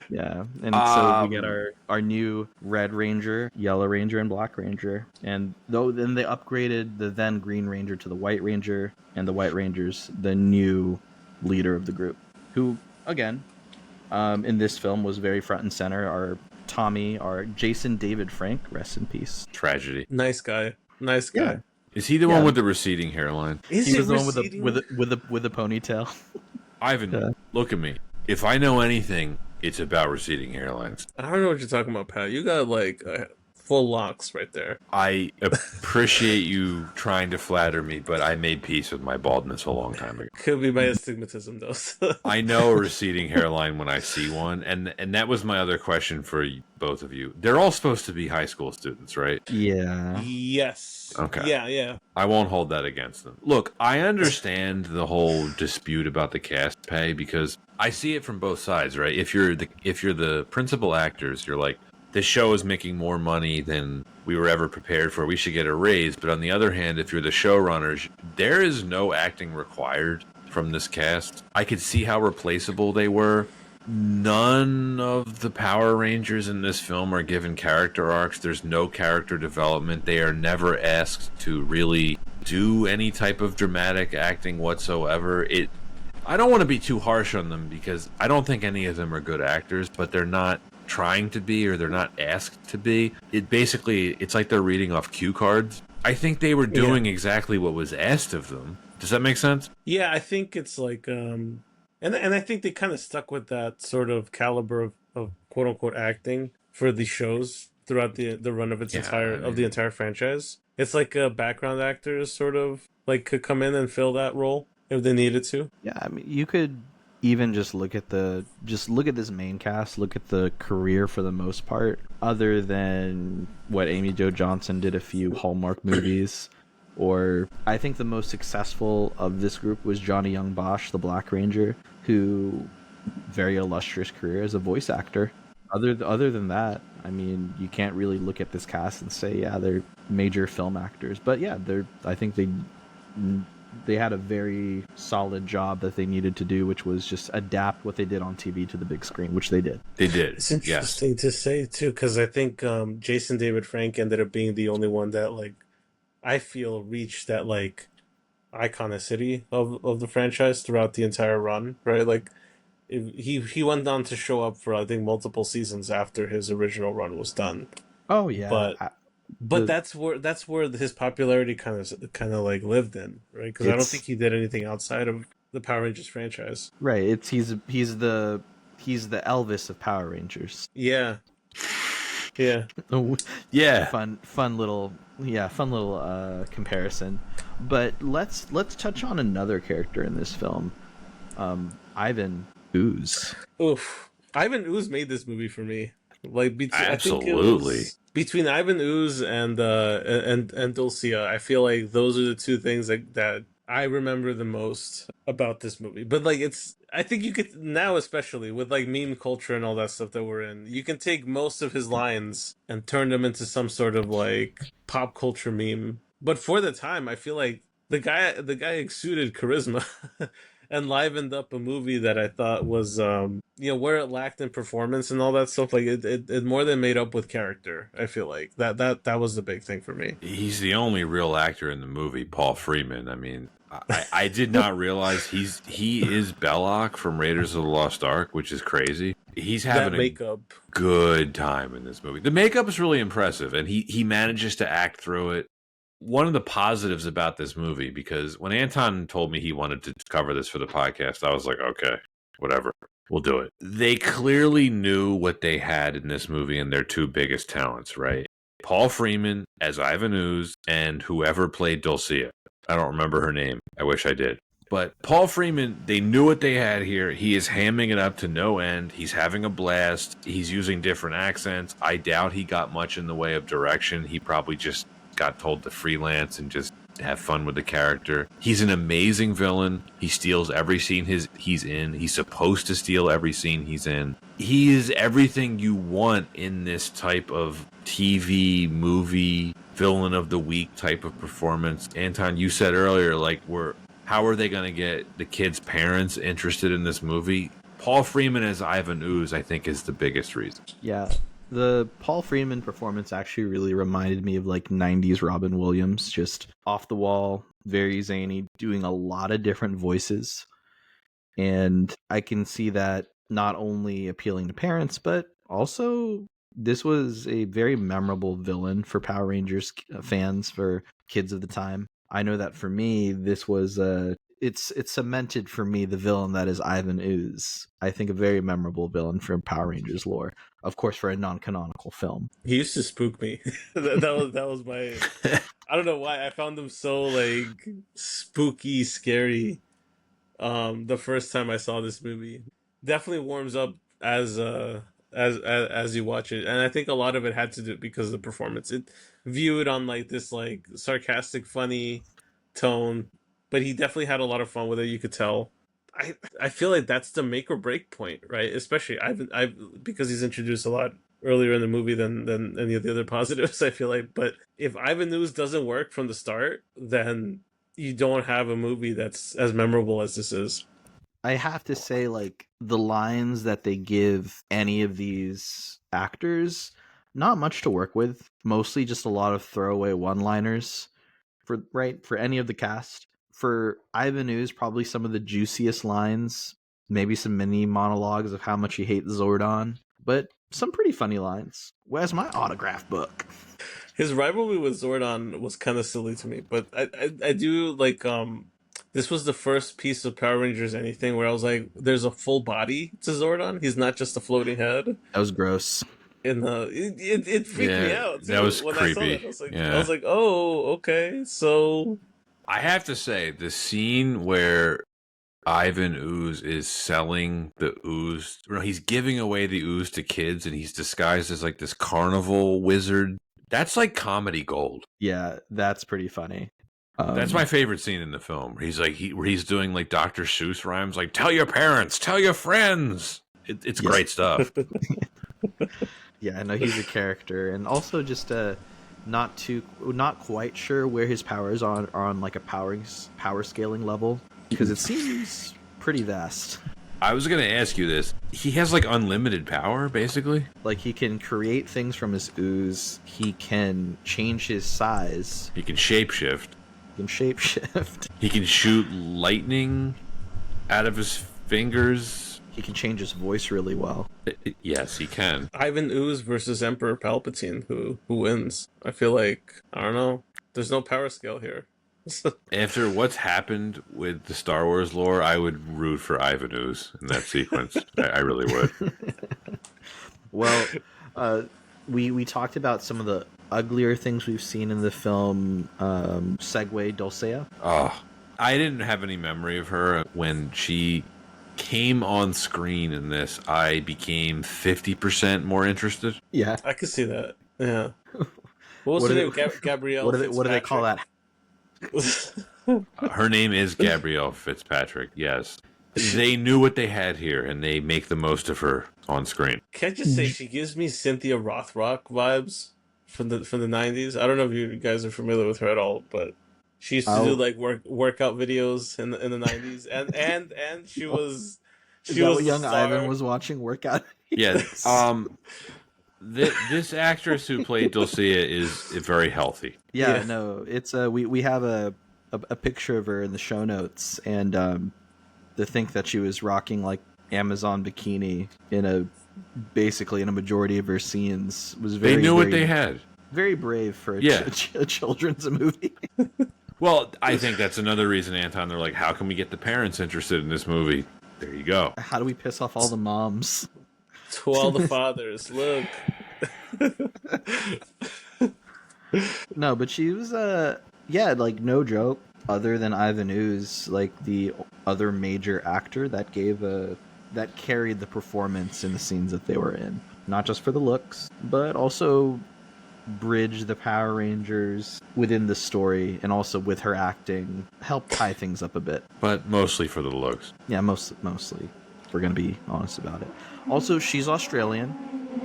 Yeah, and so we get our new Red Ranger, Yellow Ranger, and Black Ranger. And then they upgraded the then Green Ranger to the White Ranger, and the White Ranger's the new leader of the group, who, again, in this film was very front and center. Our Tommy, our Jason David Frank, rest in peace. Tragedy. Nice guy. Nice guy. Yeah. Is he the one with the receding hairline? Is He it was the one receding? with a ponytail. Ivan, Yeah. look at me. If I know anything, it's about receding hairlines. I don't know what you're talking about, Pat. You got like full locks right there. I appreciate you trying to flatter me, but I made peace with my baldness a long time ago. Could be my astigmatism, though. I know a receding hairline when I see one, and that was my other question for both of you. They're all supposed to be high school students, right? Yeah. Yes. Okay. Yeah. I won't hold that against them. Look, I understand the whole dispute about the cast pay because I see it from both sides, right? If you're the principal actors, you're like, this show is making more money than we were ever prepared for. We should get a raise. But on the other hand, if you're the showrunners, there is no acting required from this cast. I could see how replaceable they were. None of the Power Rangers in this film are given character arcs. There's no character development. They are never asked to really do any type of dramatic acting whatsoever. I don't want to be too harsh on them because I don't think any of them are good actors, but they're not trying to be or they're not asked to be. It's like they're reading off cue cards. I think they were doing exactly what was asked of them. Does that make sense? Yeah, I think it's like and I think they kind of stuck with that sort of caliber of quote unquote acting for the shows throughout the run of the entire franchise. It's like background actors sort of like could come in and fill that role if they needed to. Yeah, I mean, you could even just look at this main cast, look at the career for the most part, other than what Amy Jo Johnson did a few Hallmark movies, or I think the most successful of this group was Johnny Young Bosch, the Black Ranger, who very illustrious career as a voice actor. Other than that, I mean, you can't really look at this cast and say, yeah, they're major film actors. But yeah, I think they had a very solid job that they needed to do, which was just adapt what they did on TV to the big screen, which they did. They did. It's interesting to say too, because I think Jason David Frank ended up being the only one that like I feel reached that like iconicity of the franchise throughout the entire run, right? Like he went on to show up for I think multiple seasons after his original run was done. Oh yeah, but that's where his popularity kind of like lived in, right? Because I don't think he did anything outside of the Power Rangers franchise. Right. He's the Elvis of Power Rangers. Yeah. Yeah. Fun little comparison. But let's touch on another character in this film, Ivan Ooze. Oof, Ivan Ooze made this movie for me. Like Absolutely. I think it was between Ivan Ooze and Dulcia, I feel like those are the two things that I remember the most about this movie. But like I think you could now, especially with like meme culture and all that stuff that we're in, you can take most of his lines and turn them into some sort of like pop culture meme. But for the time, I feel like the guy exuded charisma and livened up a movie that I thought was where it lacked in performance and all that stuff. Like it more than made up with character. I feel like that was the big thing for me. He's the only real actor in the movie, Paul Freeman. I mean, I did not realize he is Belloc from Raiders of the Lost Ark, which is crazy. He's having That makeup. a good time in this movie. The makeup is really impressive, and he manages to act through it. One of the positives about this movie, because when Anton told me he wanted to cover this for the podcast, I was like, okay, whatever, we'll do it. They clearly knew what they had in this movie and their two biggest talents, right? Paul Freeman as Ivan Ooze and whoever played Dulcia. I don't remember her name. I wish I did. But Paul Freeman, they knew what they had here. He is hamming it up to no end. He's having a blast. He's using different accents. I doubt he got much in the way of direction. He probably just got told to freelance and just have fun with the character. He's an amazing villain. He steals every scene he's in. He's supposed to steal every scene he's in. He is everything you want in this type of TV, movie, villain of the week type of performance. Anton, you said earlier, like, how are they going to get the kids' parents interested in this movie? Paul Freeman as Ivan Ooze, I think, is the biggest reason. Yeah. The Paul Freeman performance actually really reminded me of like 90s Robin Williams, just off the wall, very zany, doing a lot of different voices. And I can see that not only appealing to parents, but also this was a very memorable villain for Power Rangers fans, for kids of the time. I know that for me, this was it's cemented for me the villain that is Ivan Ooze. I think a very memorable villain for Power Rangers lore. Of course, for a non-canonical film. He used to spook me. that was my. I don't know why I found him so like spooky, scary. The first time I saw this movie, definitely warms up as you watch it, and I think a lot of it had to do because of the performance. It viewed on like this like sarcastic, funny tone, but he definitely had a lot of fun with it. You could tell. I feel like that's the make or break point, right? Especially I because he's introduced a lot earlier in the movie than any of the other positives. I feel like, but if Ivan Ooze doesn't work from the start, then you don't have a movie that's as memorable as this is. I have to say, like, the lines that they give any of these actors, not much to work with. Mostly just a lot of throwaway one-liners for any of the cast. For Ivan Ooze, probably some of the juiciest lines, maybe some mini monologues of how much he hates Zordon, but some pretty funny lines. Where's my autograph book? His rivalry with Zordon was kind of silly to me, but I do like this was the first piece of Power Rangers anything where I was like, there's a full body to Zordon. He's not just a floating head. That was gross. And it freaked me out too. That was when creepy. I saw that. I was like, oh, okay, so. I have to say, the scene where Ivan Ooze is selling the ooze, he's giving away the ooze to kids, and he's disguised as like this carnival wizard. That's like comedy gold. Yeah, that's pretty funny. That's my favorite scene in the film. Where he's like he's doing like Dr. Seuss rhymes, like "Tell your parents, tell your friends." It's great stuff. Yeah, I know he's a character, and also just not quite sure where his powers are on like a power scaling level, because it seems pretty vast. I was gonna ask you this. He has like unlimited power, basically. Like, he can create things from his ooze. He can change his size. He can shapeshift. He can shapeshift. He can shoot lightning out of his fingers. He can change his voice really well. Yes, he can. Ivan Ooze versus Emperor Palpatine, who wins? I feel like, I don't know. There's no power scale here. After what's happened with the Star Wars lore, I would root for Ivan Ooze in that sequence. I really would. Well, we talked about some of the uglier things we've seen in the film. Segue Dulcea. Oh, I didn't have any memory of her when she came on screen in this. I became 50% more interested. Yeah, I could see that. Yeah. What was her name? Gabrielle. What do they call that? Her name is Gabrielle Fitzpatrick. Yes. they knew what they had here, and they make the most of her on screen. Can I just say she gives me Cynthia Rothrock vibes from the 90s. I don't know if you guys are familiar with her at all, but she used to do like workout videos in the 90s, and she was Is that was what the young star. Ivan was watching workout? Yeah. This actress who played Dulcea is very healthy. Yeah, Yeah. no, it's we have a picture of her in the show notes, and to think that she was rocking like Amazon bikini basically in a majority of her scenes was very. They knew what very, they had. Very brave for a children's movie. Well, I think that's another reason, Anton. They're like, how can we get the parents interested in this movie? There you go. How do we piss off all the moms? To all the fathers, look. No, but she was like no joke. Other than Ivan Ooze, like the other major actor that carried the performance in the scenes that they were in, not just for the looks, but also bridge the Power Rangers within the story, and also with her acting help tie things up a bit. But mostly for the looks. Yeah, mostly. If we're gonna be honest about it. Also, she's Australian,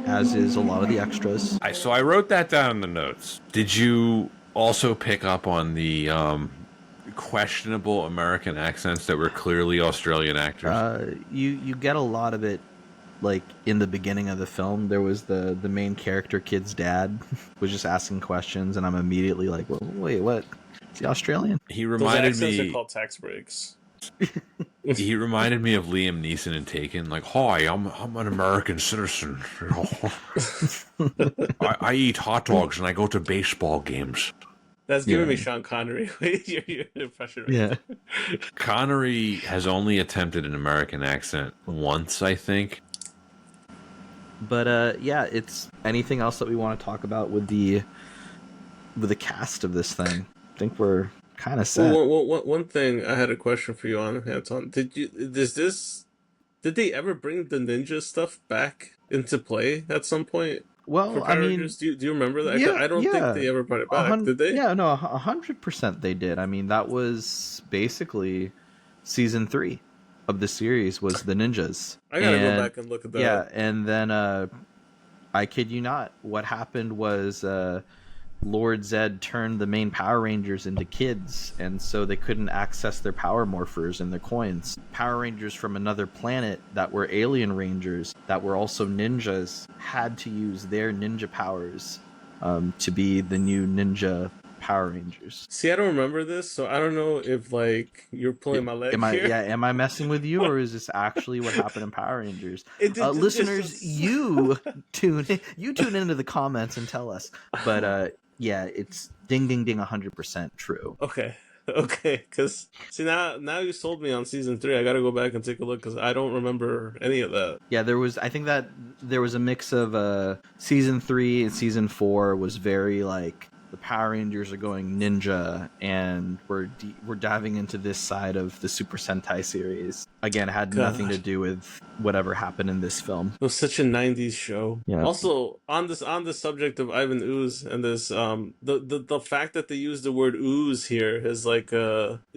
as is a lot of the extras. So I wrote that down in the notes. Did you also pick up on the questionable American accents that were clearly Australian actors? You get a lot of it, like in the beginning of the film. There was the main character kid's dad was just asking questions, and I'm immediately like, well, wait, what? Is he Australian? He Those reminded accents me. are called tax breaks. He reminded me of Liam Neeson in Taken. Like, hi, I'm an American citizen. I eat hot dogs and I go to baseball games. That's giving me Sean Connery. your impression. Right? Yeah. Connery has only attempted an American accent once, I think. But yeah, it's anything else that we want to talk about with the cast of this thing. I think we're kind of set. One thing I had a question for you on, Anton. Did they ever bring the ninja stuff back into play at some point? Well, I mean, do you remember that? Yeah, I don't think they ever brought it back. Did they? Yeah, no, 100% they did. I mean, that was basically season 3 of the series was the ninjas. I gotta go back and look at that. Yeah, and then I kid you not, what happened was Lord Zed turned the main Power Rangers into kids, and so they couldn't access their power morphers and their coins. Power Rangers from another planet that were alien rangers that were also ninjas had to use their ninja powers to be the new ninja Power Rangers. See, I don't remember this, so I don't know if like you're pulling my leg here. Yeah, am I messing with you, or is this actually what happened in Power Rangers? Listeners, you tune into the comments and tell us. But yeah, it's ding 100% true. Okay, because see now you sold me on season 3. I gotta go back and take a look because I don't remember any of that. Yeah, I think that there was a mix of season 3 and season 4 was very like the Power Rangers are going ninja, and we're diving into this side of the Super Sentai series. Again, it had nothing to do with whatever happened in this film. It was such a 90s show. Yeah. Also, on the subject of Ivan Ooze and this, the fact that they use the word ooze here is like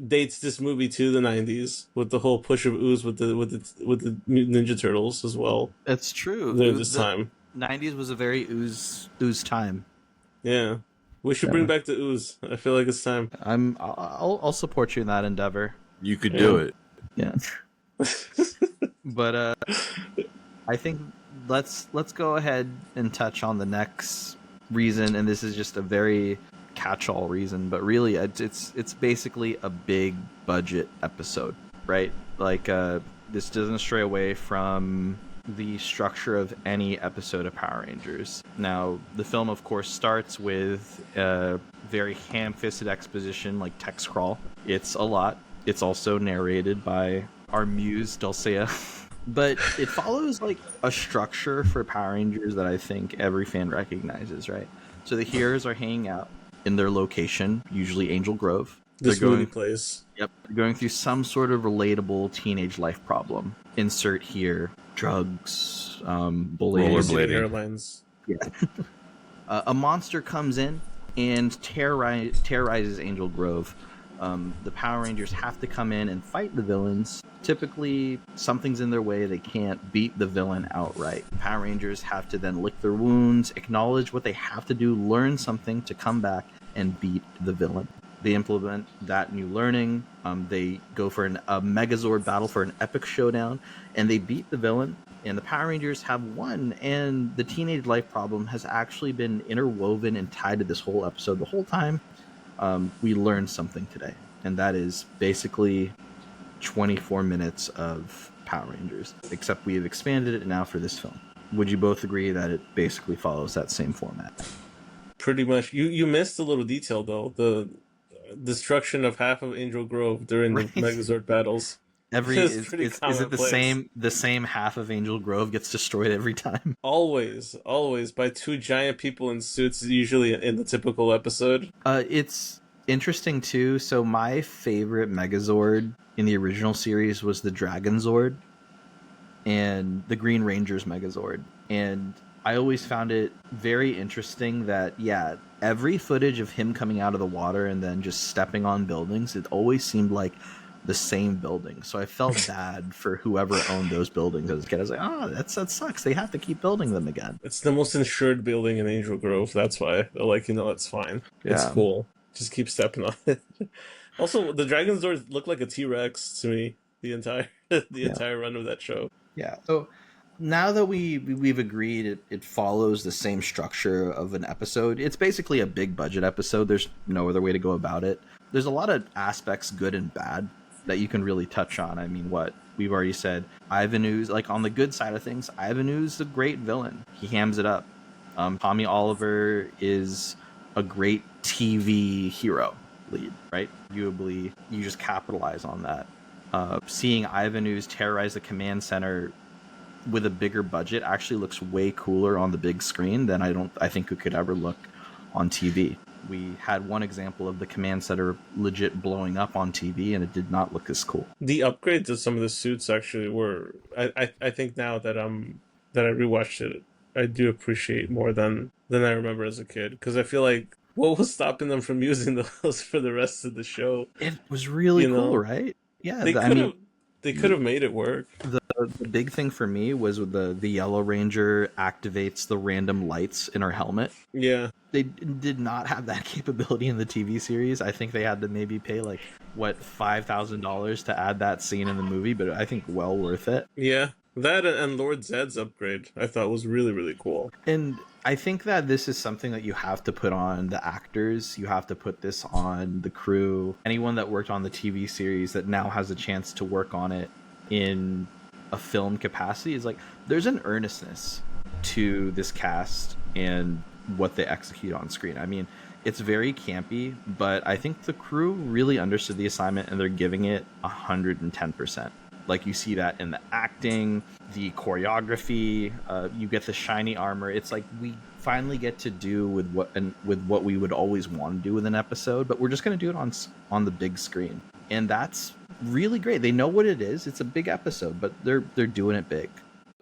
dates this movie to the 90s with the whole push of ooze with the Mutant Ninja Turtles as well. That's true. This time, 90s was a very ooze time. Yeah. We should bring back the ooze. I feel like it's time. I'll support you in that endeavor. You could do it. Yeah. But I think let's go ahead and touch on the next reason, and this is just a very catch-all reason, but really it's basically a big budget episode, right? Like this doesn't stray away from the structure of any episode of Power Rangers. Now, the film, of course, starts with a very ham-fisted exposition, like text crawl. It's a lot. It's also narrated by our muse, Dulcea. But it follows, like, a structure for Power Rangers that I think every fan recognizes, right? So the heroes are hanging out in their location, usually Angel Grove. This movie plays. Yep. They're going through some sort of relatable teenage life problem. Insert here, drugs, bullying. Rollerblading. Airlines. Yeah. A monster comes in and terrorizes Angel Grove. The Power Rangers have to come in and fight the villains. Typically, something's in their way. They can't beat the villain outright. Power Rangers have to then lick their wounds, acknowledge what they have to do, learn something to come back and beat the villain. They implement that new learning. They go for a Megazord battle for an epic showdown, and they beat the villain. And the Power Rangers have won, and the teenage life problem has actually been interwoven and tied to this whole episode the whole time. We learned something today, and that is basically 24 minutes of Power Rangers, except we have expanded it now for this film. Would you both agree that it basically follows that same format? Pretty much. You missed a little detail though. The destruction of half of Angel Grove during the Right. Megazord battles. Is it the commonplace. same half of Angel Grove gets destroyed every time? Always by two giant people in suits, usually in the typical episode. It's interesting too. So my favorite Megazord in the original series was the Dragon Zord and the Green Ranger's Megazord. And I always found it very interesting that, yeah, every footage of him coming out of the water and then just stepping on buildings, it always seemed like the same building. So I felt bad for whoever owned those buildings as a kid. I was like, oh, that sucks. They have to keep building them again. It's the most insured building in Angel Grove. That's why they're like, it's fine. It's Yeah. cool. Just keep stepping on it. Also, the Dragon Zord looked like a T-Rex to me the entire run of that show. Yeah. So now that we've agreed it follows the same structure of an episode, it's basically a big budget episode. There's no other way to go about it. There's a lot of aspects, good and bad, that you can really touch on. I mean, what we've already said, Ivan Ooze, like on the good side of things, Ivan Ooze is a great villain. He hams it up. Tommy Oliver is a great TV hero lead, right? Arguably, you just capitalize on that. Seeing Ivan Ooze terrorize the command center with a bigger budget actually looks way cooler on the big screen than I think it could ever look on TV. We had one example of the command center legit blowing up on TV, and it did not look as cool. The upgrades of some of the suits actually were. I think now that I rewatched it, I do appreciate more than I remember as a kid, because I feel like what was stopping them from using those for the rest of the show? It was really cool, right? Yeah, they could have made it work. The big thing for me was with the Yellow Ranger activates the random lights in her helmet. Yeah. They did not have that capability in the TV series. I think they had to maybe pay like $5,000 to add that scene in the movie, but I think well worth it. Yeah. That and Lord Zed's upgrade I thought was really, really cool. And I think that this is something that you have to put on the actors. You have to put this on the crew. Anyone that worked on the TV series that now has a chance to work on it in a film capacity is like, there's an earnestness to this cast and what they execute on screen. I mean, it's very campy, but I think the crew really understood the assignment and they're giving it 110%. Like, you see that in the acting, the choreography, you get the shiny armor. It's like we finally get to do with what we would always want to do with an episode, but we're just going to do it on the big screen. And that's really great. They know what it is. It's a big episode, but they're doing it big.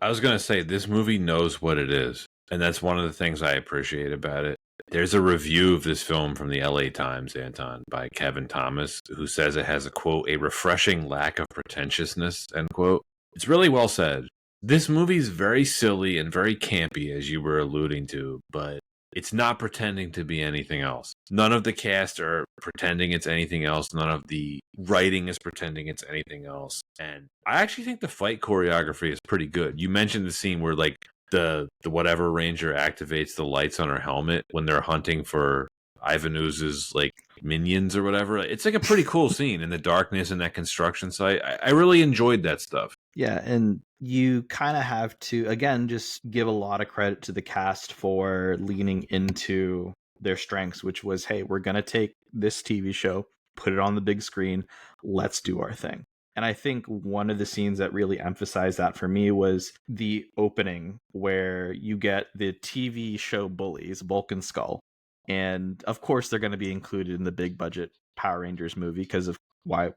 I was going to say, this movie knows what it is. And that's one of the things I appreciate about it. There's a review of this film from the LA Times, Anton, by Kevin Thomas, who says it has a, quote, a refreshing lack of pretentiousness, end quote. It's really well said. This movie's very silly and very campy, as you were alluding to, but it's not pretending to be anything else. None of the cast are pretending it's anything else. None of the writing is pretending it's anything else. And I actually think the fight choreography is pretty good. You mentioned the scene where, like, the whatever ranger activates the lights on her helmet when they're hunting for Ivan Ooze's like minions or whatever. It's like a pretty cool scene in the darkness in that construction site. I really enjoyed that stuff. Yeah, and you kind of have to, again, just give a lot of credit to the cast for leaning into their strengths, which was, hey, we're going to take this TV show, put it on the big screen, let's do our thing. And I think one of the scenes that really emphasized that for me was the opening where you get the TV show bullies, Bulk and Skull. And of course, they're going to be included in the big budget Power Rangers movie because of why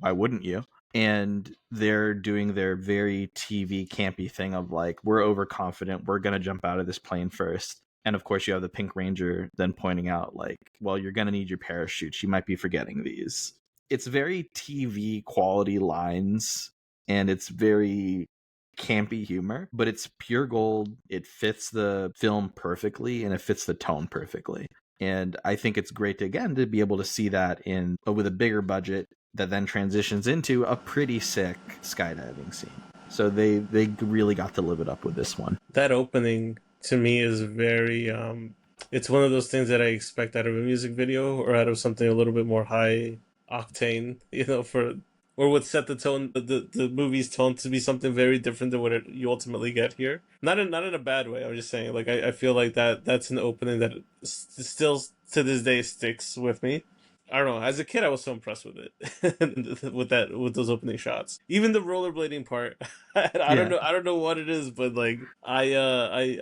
wouldn't you? And they're doing their very TV campy thing of like, we're overconfident. We're going to jump out of this plane first. And of course, you have the Pink Ranger then pointing out like, well, you're going to need your parachutes. You might be forgetting these. it's very TV quality lines, and it's very campy humor, but it's pure gold. It fits the film perfectly, and it fits the tone perfectly. And I think it's great to, again, to be able to see that in with a bigger budget that then transitions into a pretty sick skydiving scene. So they really got to live it up with this one. That opening to me is very it's one of those things that I expect out of a music video or out of something a little bit more high octane, for or would set the tone, the movie's tone to be something very different than what you ultimately get here. Not in a bad way. I'm just saying, like I feel like that's an opening that still to this day sticks with me. I don't know. As a kid, I was so impressed with it, with those opening shots. Even the rollerblading part, I don't know. I don't know what it is, but like I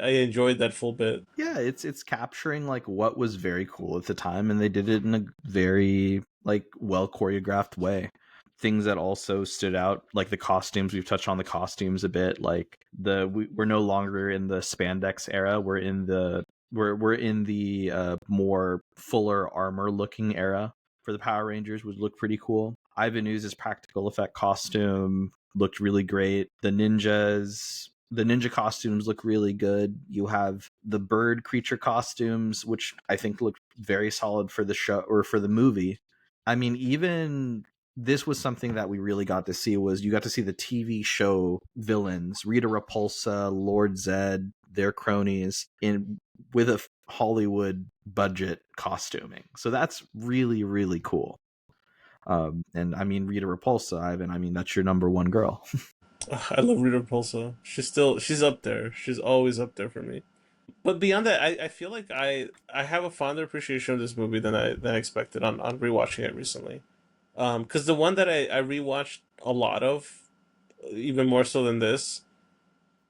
enjoyed that full bit. Yeah, it's capturing like what was very cool at the time, and they did it in a very like well choreographed way. Things that also stood out, like the costumes. We've touched on the costumes a bit. Like we're no longer in the spandex era. We're in the more fuller armor looking era for the Power Rangers, which looked pretty cool. Ivan Ooze's practical effect costume looked really great. The ninja costumes look really good. You have the bird creature costumes, which I think look very solid for the show or for the movie. I mean, even this was something that we really got to see, was you got to see the TV show villains, Rita Repulsa, Lord Zed, their cronies with a Hollywood budget costuming. So that's really, really cool. And I mean, Rita Repulsa, Ivan, I mean, that's your number one girl. I love Rita Repulsa. She's up there. She's always up there for me. But beyond that, I feel like I have a fonder appreciation of this movie than I expected on rewatching it recently. Because the one that I rewatched a lot of, even more so than this,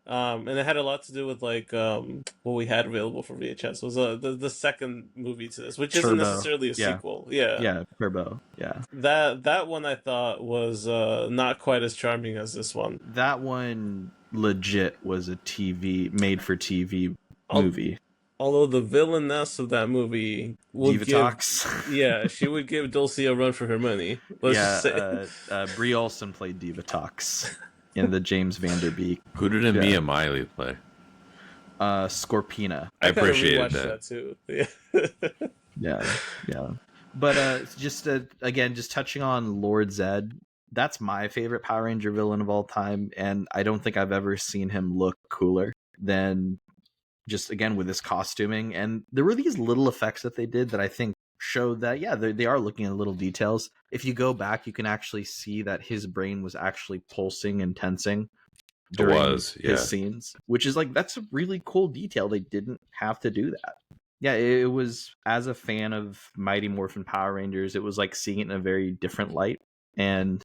and it had a lot to do with like what we had available for VHS. Was the second movie to this, which Turbo. Isn't necessarily a sequel. Yeah, Turbo. Yeah, that one I thought was not quite as charming as this one. That one legit was a made for TV movie. Although the villainess of that movie would Divatox. she would give Dulcie a run for her money. Let's just say. Brie Olson played Divatox in the James Van Der Beek. Who did Mia Miley play? Scorpina. I appreciated that too. Yeah. But just again, just touching on Lord Zed, that's my favorite Power Ranger villain of all time, and I don't think I've ever seen him look cooler than just, again, with his costuming. And there were these little effects that they did that I think showed that, yeah, they are looking at little details. If you go back, you can actually see that his brain was actually pulsing and tensing during his scenes, which is like, that's a really cool detail. They didn't have to do that. Yeah, it was, as a fan of Mighty Morphin Power Rangers, it was like seeing it in a very different light. And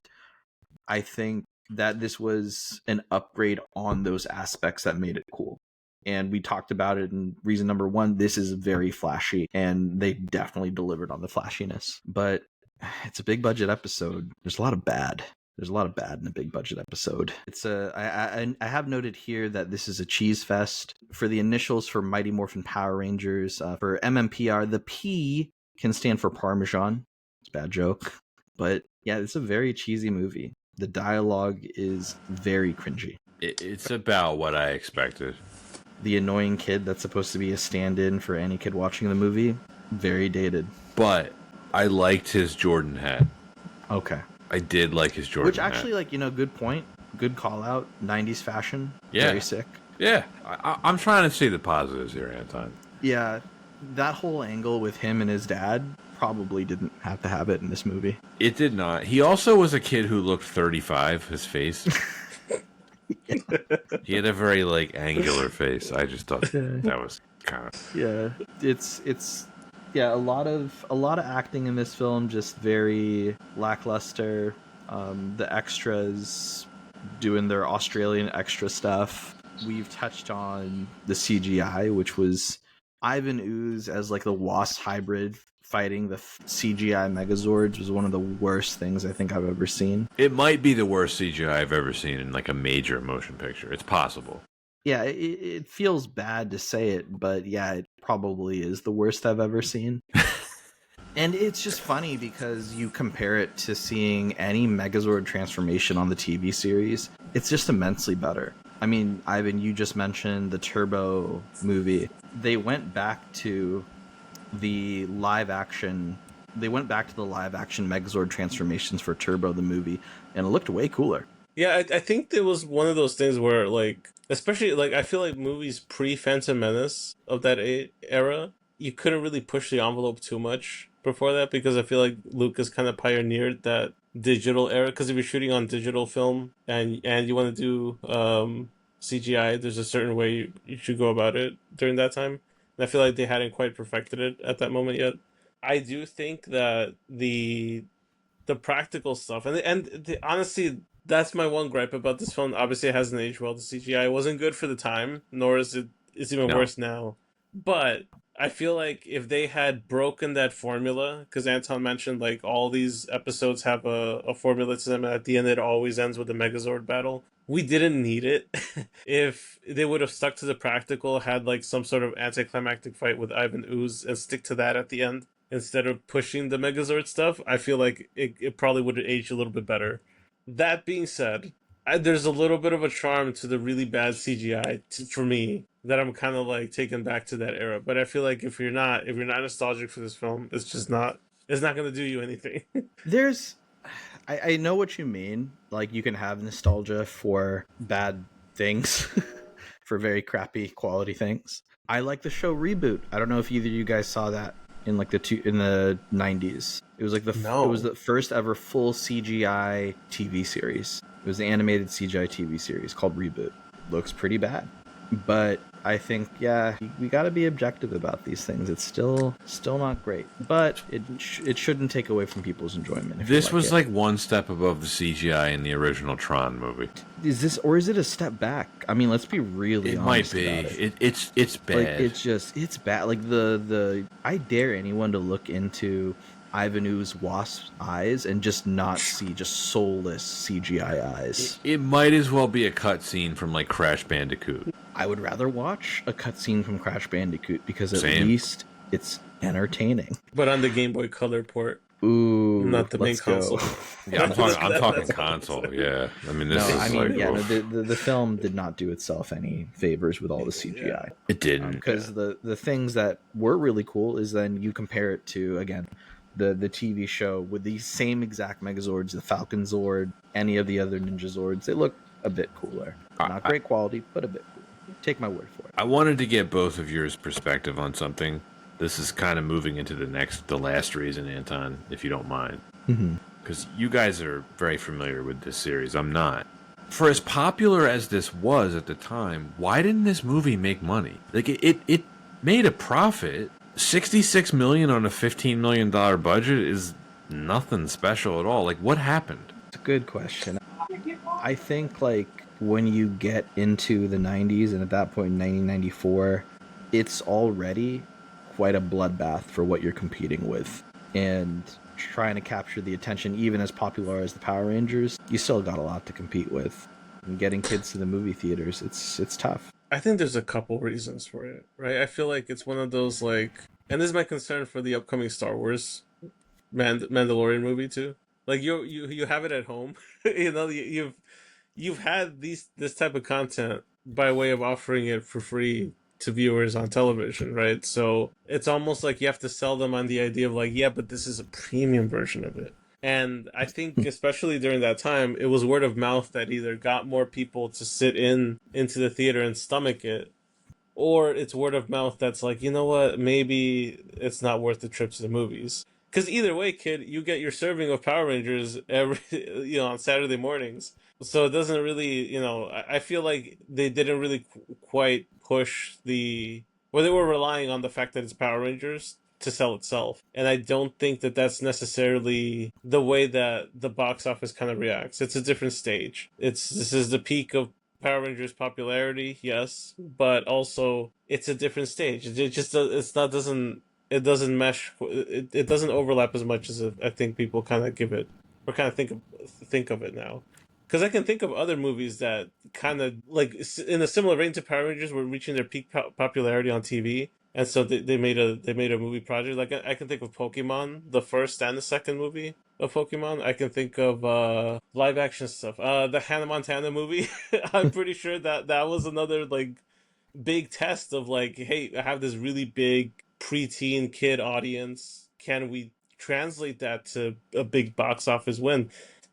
I think that this was an upgrade on those aspects that made it cool. And we talked about it in reason number one. This is very flashy, and they definitely delivered on the flashiness. But it's a big budget episode. There's a lot of bad. There's a lot of bad in a big budget episode. It's I have noted here that this is a cheese fest. For the initials for Mighty Morphin Power Rangers, for MMPR, the P can stand for Parmesan. It's a bad joke. But yeah, it's a very cheesy movie. The dialogue is very cringy. It's about what I expected. The annoying kid that's supposed to be a stand-in for any kid watching the movie, very dated. But I liked his Jordan hat. Okay. I did like his Jordan Which actually, hat. Good point. Good call out. 90s fashion. Yeah. Very sick. Yeah. I'm trying to see the positives here, Anton. Yeah. That whole angle with him and his dad probably didn't have to have it in this movie. It did not. He also was a kid who looked 35, his face. He had a very angular face. I just thought that was kind of it's a lot of acting in this film, just very lackluster. The extras doing their Australian extra stuff. We've touched on the CGI, which was Ivan Ooze as the Wasp hybrid fighting the CGI Megazords was one of the worst things I think I've ever seen. It might be the worst CGI I've ever seen in a major motion picture. It's possible. Yeah, it feels bad to say it, but yeah, it probably is the worst I've ever seen. And it's just funny because you compare it to seeing any Megazord transformation on the TV series, it's just immensely better. I mean, Ivan, you just mentioned the Turbo movie. They went back to the live action Megazord transformations for Turbo the movie, and it looked way cooler. Yeah, I think it was one of those things where, like, especially, like, I feel like movies pre Phantom Menace of that era, you couldn't really push the envelope too much before that because I feel like Lucas kind of pioneered that digital era. Because if you're shooting on digital film and you want to do CGI, there's a certain way you should go about it during that time. And I feel like they hadn't quite perfected it at that moment yet. I do think that the practical stuff honestly, that's my one gripe about this film. Obviously it hasn't aged well. The CGI wasn't good for the time, nor is it's even No. worse now. But I feel like if they had broken that formula, because Anton mentioned like all these episodes have a formula to them, and at the end it always ends with a Megazord battle. We didn't need it. If they would have stuck to the practical, had like some sort of anticlimactic fight with Ivan Ooze and stick to that at the end, instead of pushing the Megazord stuff, I feel like it probably would have aged a little bit better. That being said, there's a little bit of a charm to the really bad CGI for me that I'm kind of like taken back to that era. But I feel like if you're not nostalgic for this film, it's not going to do you anything. There's I know what you mean. Like you can have nostalgia for bad things, for very crappy quality things. I like the show Reboot. I don't know if either of you guys saw that in like in the 90s. It was like it was No. the first ever full CGI TV series. It was the animated CGI TV series called Reboot. Looks pretty bad. But I think we got to be objective about these things. It's still not great, but it shouldn't take away from people's enjoyment. If This you was like like one step above the CGI in the original Tron movie. it. Is it a step back? I mean, let's be really It might honest be. about it. It's bad. Like it's bad. Like the I dare anyone to look into Ivan Ooze Wasp's eyes and just not see just soulless CGI eyes. It might as well be a cutscene from like Crash Bandicoot. I would rather watch a cutscene from Crash Bandicoot because at Same. least it's entertaining. But on the Game Boy Color port, Ooh, not the main let's go. console. Yeah, I'm talking That's- console. Yeah, I mean this No, is I mean, like yeah, oof. the film did not do itself any favors with all the CGI. It didn't. Because the things that were really cool is then you compare it to, again, the TV show with the same exact Megazords, the Falcon Zord, any of the other Ninja Zords. They look a bit cooler. Not great quality, but a bit cooler. Take my word for it. I wanted to get both of yours perspective on something. This is kind of moving into the last reason, Anton, if you don't mind. Because you guys are very familiar with this series. I'm not. For as popular as this was at the time, why didn't this movie make money? Like it made a profit. $66 million on a $15 million budget is nothing special at all. Like what happened? It's a good question. I think like when you get into the 90s and at that point in 1994, it's already quite a bloodbath for what you're competing with. And trying to capture the attention, even as popular as the Power Rangers, you still got a lot to compete with. And getting kids to the movie theaters, it's tough. I think there's a couple reasons for it, right? I feel like it's one of those like, and this is my concern for the upcoming Star Wars Mandalorian movie too. Like you have it at home, you've had this type of content by way of offering it for free to viewers on television, right? So it's almost like you have to sell them on the idea of like, yeah, but this is a premium version of it. And I think especially during that time, it was word of mouth that either got more people to sit into the theater and stomach it, or it's word of mouth that's like, you know what, maybe it's not worth the trip to the movies. Because either way, kid, you get your serving of Power Rangers every on Saturday mornings. So it doesn't really, I feel like they didn't really quite push they were relying on the fact that it's Power Rangers to sell itself. And I don't think that that's necessarily the way that the box office kind of reacts. It's a different stage. This is the peak of Power Rangers popularity, yes, but also it's a different stage. It just it doesn't mesh. It doesn't overlap as much as I think people kind of give it or kind of think of it now. Because I can think of other movies that kind of like in a similar vein to Power Rangers were reaching their peak popularity on TV, and so they made a movie project. Like I can think of Pokemon, the first and the second movie of Pokemon. I can think of live action stuff. The Hannah Montana movie. I'm pretty sure that was another like big test of like, hey, I have this really big preteen kid audience. Can we translate that to a big box office win?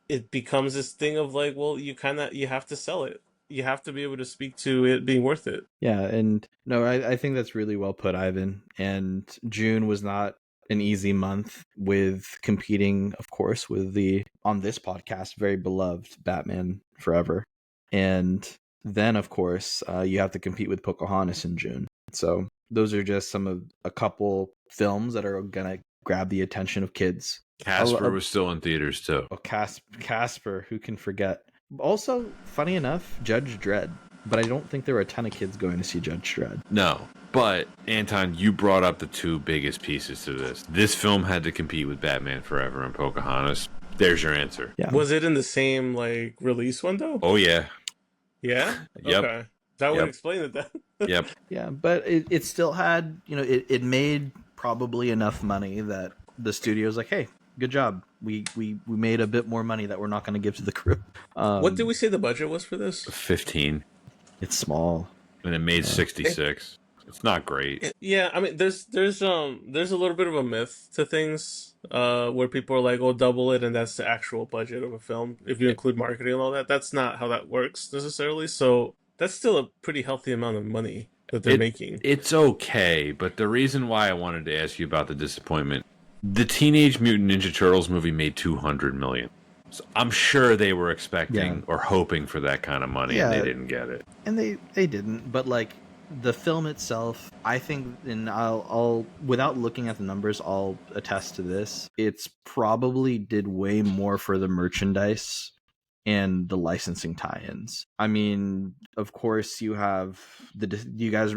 It becomes this thing of like, well, you have to sell it. You have to be able to speak to it being worth it. Yeah, and no, I think that's really well put, Ivan. And June was not an easy month with competing, of course, with the on this podcast very beloved Batman Forever, and then of course you have to compete with Pocahontas in June. So those are just a couple films that are gonna grab the attention of kids. Casper was still in theaters too. Oh, Casper, who can forget? Also, funny enough, Judge Dredd. But I don't think there were a ton of kids going to see Judge Dredd. No, but Anton, you brought up the two biggest pieces to this. This film had to compete with Batman Forever and Pocahontas. There's your answer. Yeah. Was it in the same like release window? Oh yeah. Yeah. Yep. Okay. That would explain it then. Yep. Yeah, but it still had, it made probably enough money that the studio's like, hey, good job. We made a bit more money that we're not going to give to the crew. What did we say the budget was for this? 15. It's small. And it made 66. It's not great. Yeah, I mean, there's a little bit of a myth to things, where people are like, "Oh, double it," and that's the actual budget of a film. If you include marketing and all that, that's not how that works necessarily. So that's still a pretty healthy amount of money that they're making. It's okay, but the reason why I wanted to ask you about the disappointment, the Teenage Mutant Ninja Turtles movie made $200 million. So I'm sure they were expecting or hoping for that kind of money, and they didn't get it. And they didn't, but like the film itself, I think, and I'll without looking at the numbers, I'll attest to this. It's probably did way more for the merchandise and the licensing tie-ins. I mean, of course, you have do you guys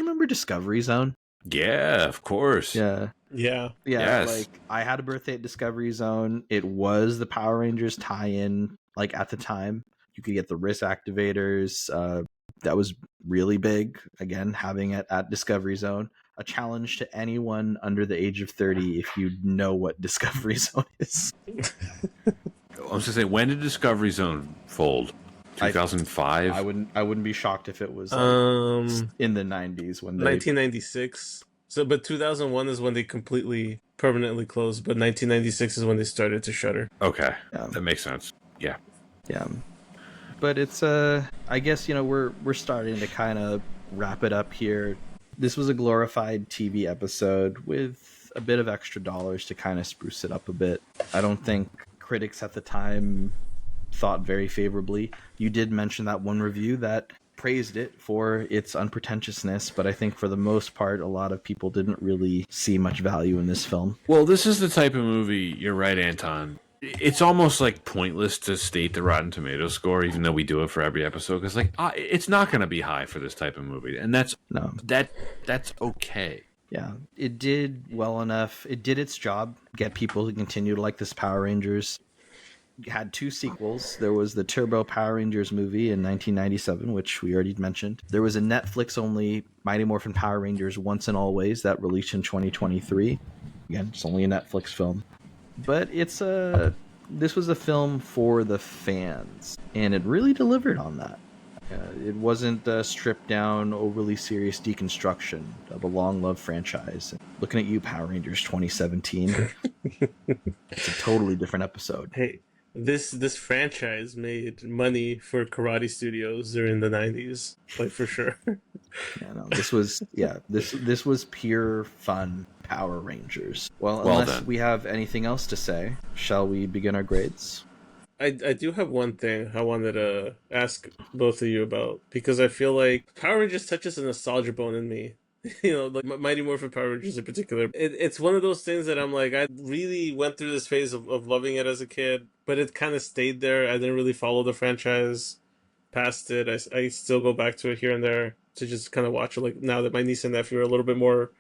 remember Discovery Zone? Yeah, of course. Yeah. Yes. Like I had a birthday at Discovery Zone. It was the Power Rangers tie-in. Like at the time, you could get the wrist activators. That was really big. Again, having it at Discovery Zone. A challenge to anyone under the age of 30 if you know what Discovery Zone is. I was gonna say, when did Discovery Zone fold? 2005. I wouldn't be shocked if it was in the 90s when 1996. So, but 2001 is when they completely permanently closed. But 1996 is when they started to shutter. Okay, that makes sense. Yeah. But it's I guess we're starting to kind of wrap it up here. This was a glorified TV episode with a bit of extra dollars to kind of spruce it up a bit. I don't think critics at the time thought very favorably. You did mention that one review that praised it for its unpretentiousness, but I think for the most part, a lot of people didn't really see much value in this film. Well, this is the type of movie, you're right, Anton. It's almost like pointless to state the Rotten Tomatoes score, even though we do it for every episode, because it's not going to be high for this type of movie, and that's okay. Yeah, it did well enough. It did its job, get people to continue to like this Power Rangers. Had two sequels. There was the Turbo Power Rangers movie in 1997, which we already mentioned. There was a Netflix-only Mighty Morphin Power Rangers Once and Always that released in 2023. Again, it's only a Netflix film. But this was a film for the fans, and it really delivered on that. It wasn't a stripped down, overly serious deconstruction of a long-loved franchise. Looking at you, Power Rangers 2017. It's a totally different episode. Hey, this franchise made money for karate studios during the 90s, like for sure. This was pure fun Power Rangers. Well, unless we have anything else to say, shall we begin our grades? I do have one thing I wanted to ask both of you about, because I feel like Power Rangers touches a nostalgia bone in me. Like Mighty Morphin Power Rangers in particular. It's one of those things that I'm like, I really went through this phase of loving it as a kid, but it kind of stayed there. I didn't really follow the franchise past it. I still go back to it here and there to just kind of watch it. Like now that my niece and nephew are a little bit more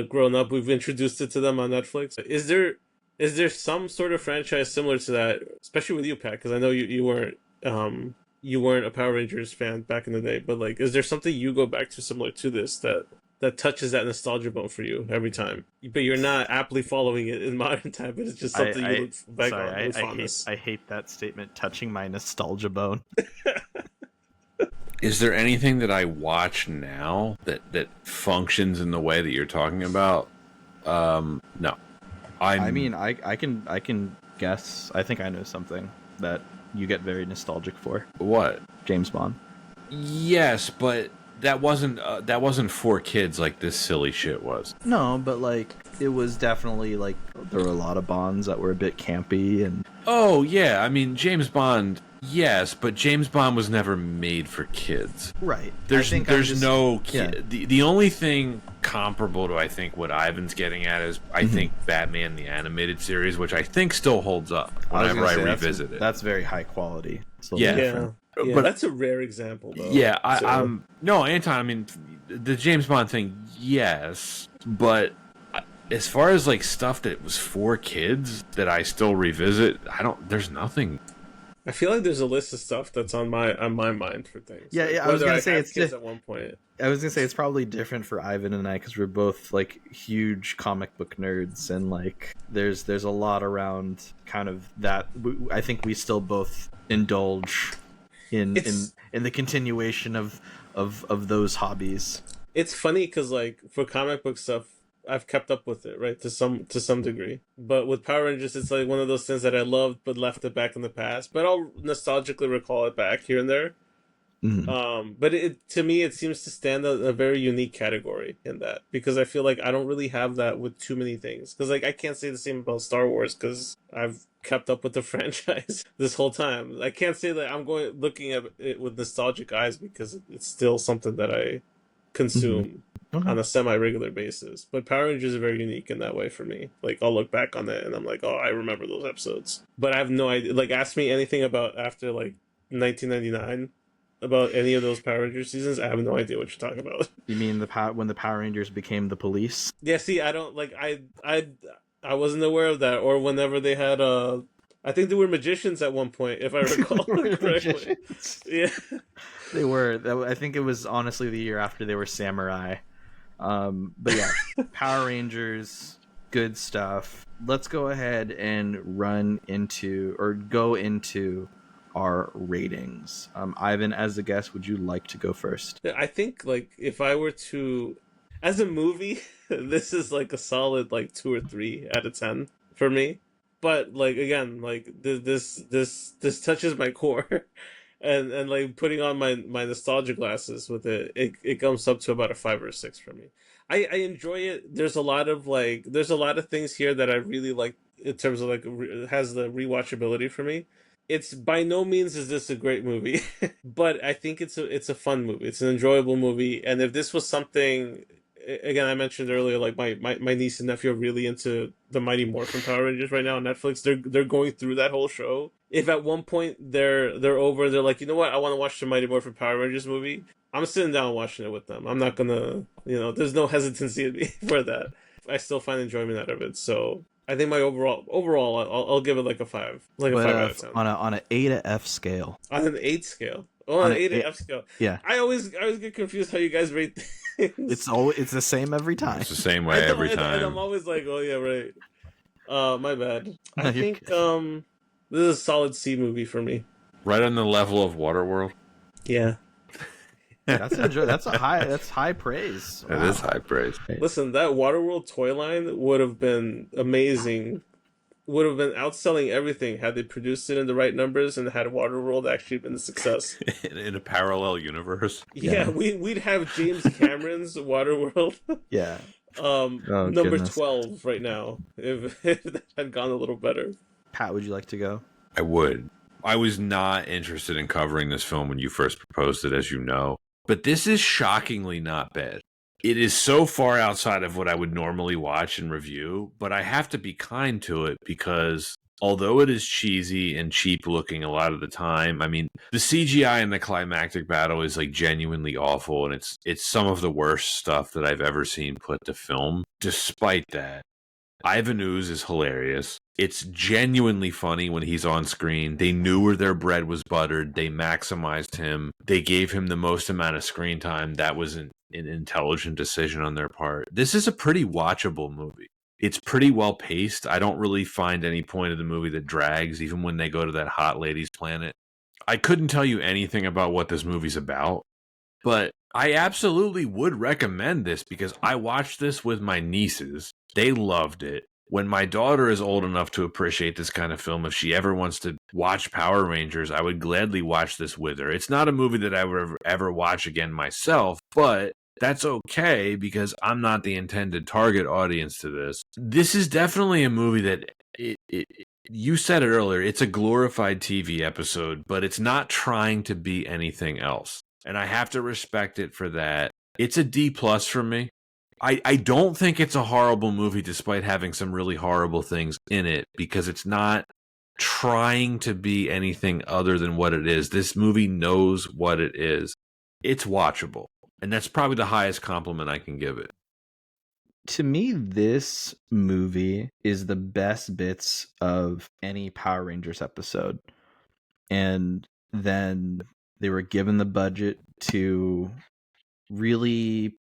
grown up, we've introduced it to them on Netflix. Is there some sort of franchise similar to that, especially with you, Pat? Because I know you weren't a Power Rangers fan back in the day, but like, is there something you go back to similar to this that that touches that nostalgia bone for you every time. But you're not aptly following it in modern time, but it's just something you look back on with fondness. I hate that statement, touching my nostalgia bone. Is there anything that I watch now that functions in the way that you're talking about? No. I mean, I can guess. I think I know something that you get very nostalgic for. What? James Bond. Yes, but that wasn't for kids like this silly shit was. No, but like it was definitely like there were a lot of Bonds that were a bit campy and. Oh yeah, I mean James Bond. Yes, but James Bond was never made for kids. Right. There's no yeah. The only thing comparable to I think what Ivan's getting at is I think Batman the animated series, which I think still holds up whenever I revisit it. That's very high quality. Yeah, but that's a rare example though. Yeah, I'm no, Anton, I mean the James Bond thing, yes, but as far as like stuff that was for kids that I still revisit, there's nothing. I feel like there's a list of stuff that's on my mind for things. Yeah, like, yeah. I was gonna say it's kids at one point. I was gonna say it's probably different for Ivan and I because we're both like huge comic book nerds, and like there's a lot around kind of that. I think we still both indulge in the continuation of those hobbies. It's funny because like for comic book stuff, I've kept up with it, right, to some degree. But with Power Rangers, it's like one of those things that I loved but left it back in the past. But I'll nostalgically recall it back here and there. Mm-hmm. But to me, it seems to stand a very unique category in that, because I feel like I don't really have that with too many things. Because like I can't say the same about Star Wars because I've kept up with the franchise this whole time. I can't say that I'm looking at it with nostalgic eyes because it's still something that I consume on a semi-regular basis. But Power Rangers are very unique in that way for me. Like I'll look back on it and I'm like, oh, I remember those episodes. But I have no idea. Like ask me anything about after like 1999 about any of those Power Rangers seasons, I have no idea what you're talking about. You mean when the Power Rangers became the police? Yeah, see, I don't like I wasn't aware of that, or whenever they had I think they were magicians at one point, if I recall correctly. Yeah. They were. I think it was honestly the year after they were samurai. But yeah, Power Rangers, good stuff. Let's go ahead and go into our ratings. Ivan, as the guest, would you like to go first? I think like if I were to, as a movie, this is like a solid like 2 or 3 out of 10 for me. But like again, like this touches my core. And like putting on my nostalgia glasses with it comes up to about a 5 or a 6 for me. I enjoy it. There's a lot of things here that I really like in terms of like has the rewatchability for me. It's by no means is this a great movie, but I think it's a fun movie. It's an enjoyable movie, and if this was something, again, I mentioned earlier, like my niece and nephew are really into the Mighty Morphin Power Rangers right now on Netflix. They're going through that whole show. If at one point they're over and they're like, you know what, I want to watch the Mighty Morphin Power Rangers movie, I'm sitting down watching it with them. I'm not gonna, there's no hesitancy in me for that. I still find enjoyment out of it. So I think my overall, I'll give it like a 5, like a 5 out of 10 on an A to F scale. On an 8 scale. Oh, on an A to F scale. Yeah. I always get confused how you guys rate things. It's the same every time. It's the same way every time. And I'm always like, oh yeah, right. My bad. I think this is a solid C movie for me. Right on the level of Waterworld. Yeah. That's high praise. Wow. It is high praise. Listen, that Waterworld toy line would have been amazing. Would have been outselling everything had they produced it in the right numbers and had Waterworld actually been a success. In a parallel universe. Yeah, we'd have James Cameron's Waterworld. Yeah. Number goodness. 12 right now, if that had gone a little better. Pat, would you like to go? I would. I was not interested in covering this film when you first proposed it, as you know. But this is shockingly not bad. It is so far outside of what I would normally watch and review, but I have to be kind to it because although it is cheesy and cheap looking a lot of the time, I mean, the CGI in the climactic battle is like genuinely awful, and it's some of the worst stuff that I've ever seen put to film. Despite that, Ivan Ooze is hilarious. It's genuinely funny when he's on screen. They knew where their bread was buttered. They maximized him. They gave him the most amount of screen time. That was an intelligent decision on their part. This is a pretty watchable movie. It's pretty well paced. I don't really find any point of the movie that drags, even when they go to that hot ladies planet. I couldn't tell you anything about what this movie's about, but I absolutely would recommend this because I watched this with my nieces. They loved it. When my daughter is old enough to appreciate this kind of film, if she ever wants to watch Power Rangers, I would gladly watch this with her. It's not a movie that I would ever watch again myself, but that's okay because I'm not the intended target audience to this. This is definitely a movie that you said it earlier, it's a glorified TV episode, but it's not trying to be anything else. And I have to respect it for that. It's a D+ for me. I don't think it's a horrible movie despite having some really horrible things in it because it's not trying to be anything other than what it is. This movie knows what it is. It's watchable. And that's probably the highest compliment I can give it. To me, this movie is the best bits of any Power Rangers episode. And then they were given the budget to really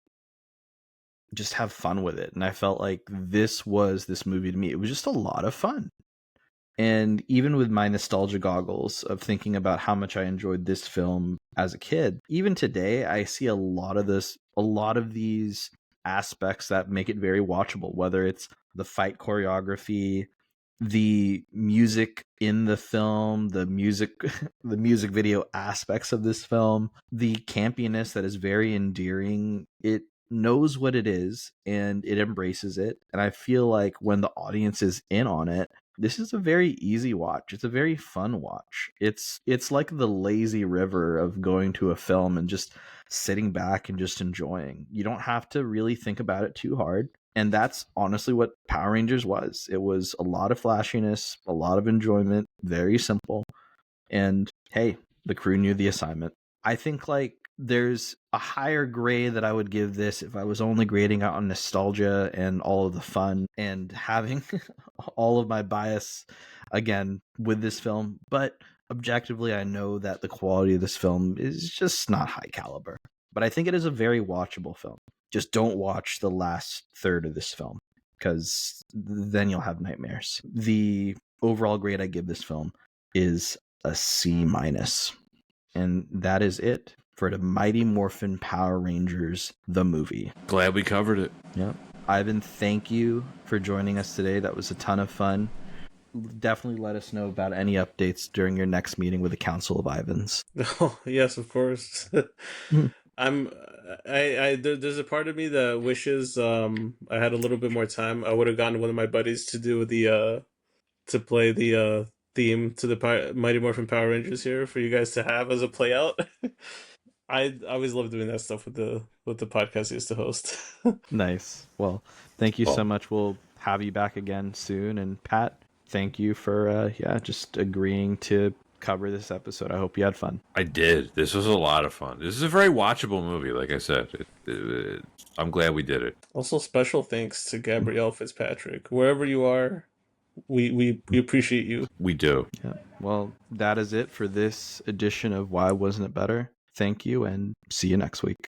just have fun with it. And I felt like this was this movie to me. It was just a lot of fun. And even with my nostalgia goggles of thinking about how much I enjoyed this film as a kid, even today, I see a lot of these aspects that make it very watchable, whether it's the fight choreography, the music in the film, the music video aspects of this film, the campiness that is very endearing. It knows what it is and it embraces it. And I feel like when the audience is in on it, this is a very easy watch. It's a very fun watch. It's like the lazy river of going to a film and just sitting back and just enjoying. You don't have to really think about it too hard. And that's honestly what Power Rangers was. It was a lot of flashiness, a lot of enjoyment, very simple. And hey, the crew knew the assignment. I think like there's a higher grade that I would give this if I was only grading out on nostalgia and all of the fun and having all of my bias again with this film. But objectively, I know that the quality of this film is just not high caliber. But I think it is a very watchable film. Just don't watch the last third of this film because then you'll have nightmares. The overall grade I give this film is a C-. And that is it for the Mighty Morphin Power Rangers, the movie. Glad we covered it. Yeah. Ivan, thank you for joining us today. That was a ton of fun. Definitely let us know about any updates during your next meeting with the Council of Ivans. Oh, yes, of course. There's a part of me that wishes I had a little bit more time. I would have gotten one of my buddies to do to play the theme to the Mighty Morphin Power Rangers here for you guys to have as a play out. I always love doing that stuff with the podcast I used to host. Nice. Well, thank you so much. We'll have you back again soon. And Pat, thank you for just agreeing to cover this episode. I hope you had fun. I did. This was a lot of fun. This is a very watchable movie, like I said. I'm glad we did it. Also, special thanks to Gabrielle Fitzpatrick. Wherever you are, we appreciate you. We do. Yeah. Well, that is it for this edition of Why Wasn't It Better? Thank you, and see you next week.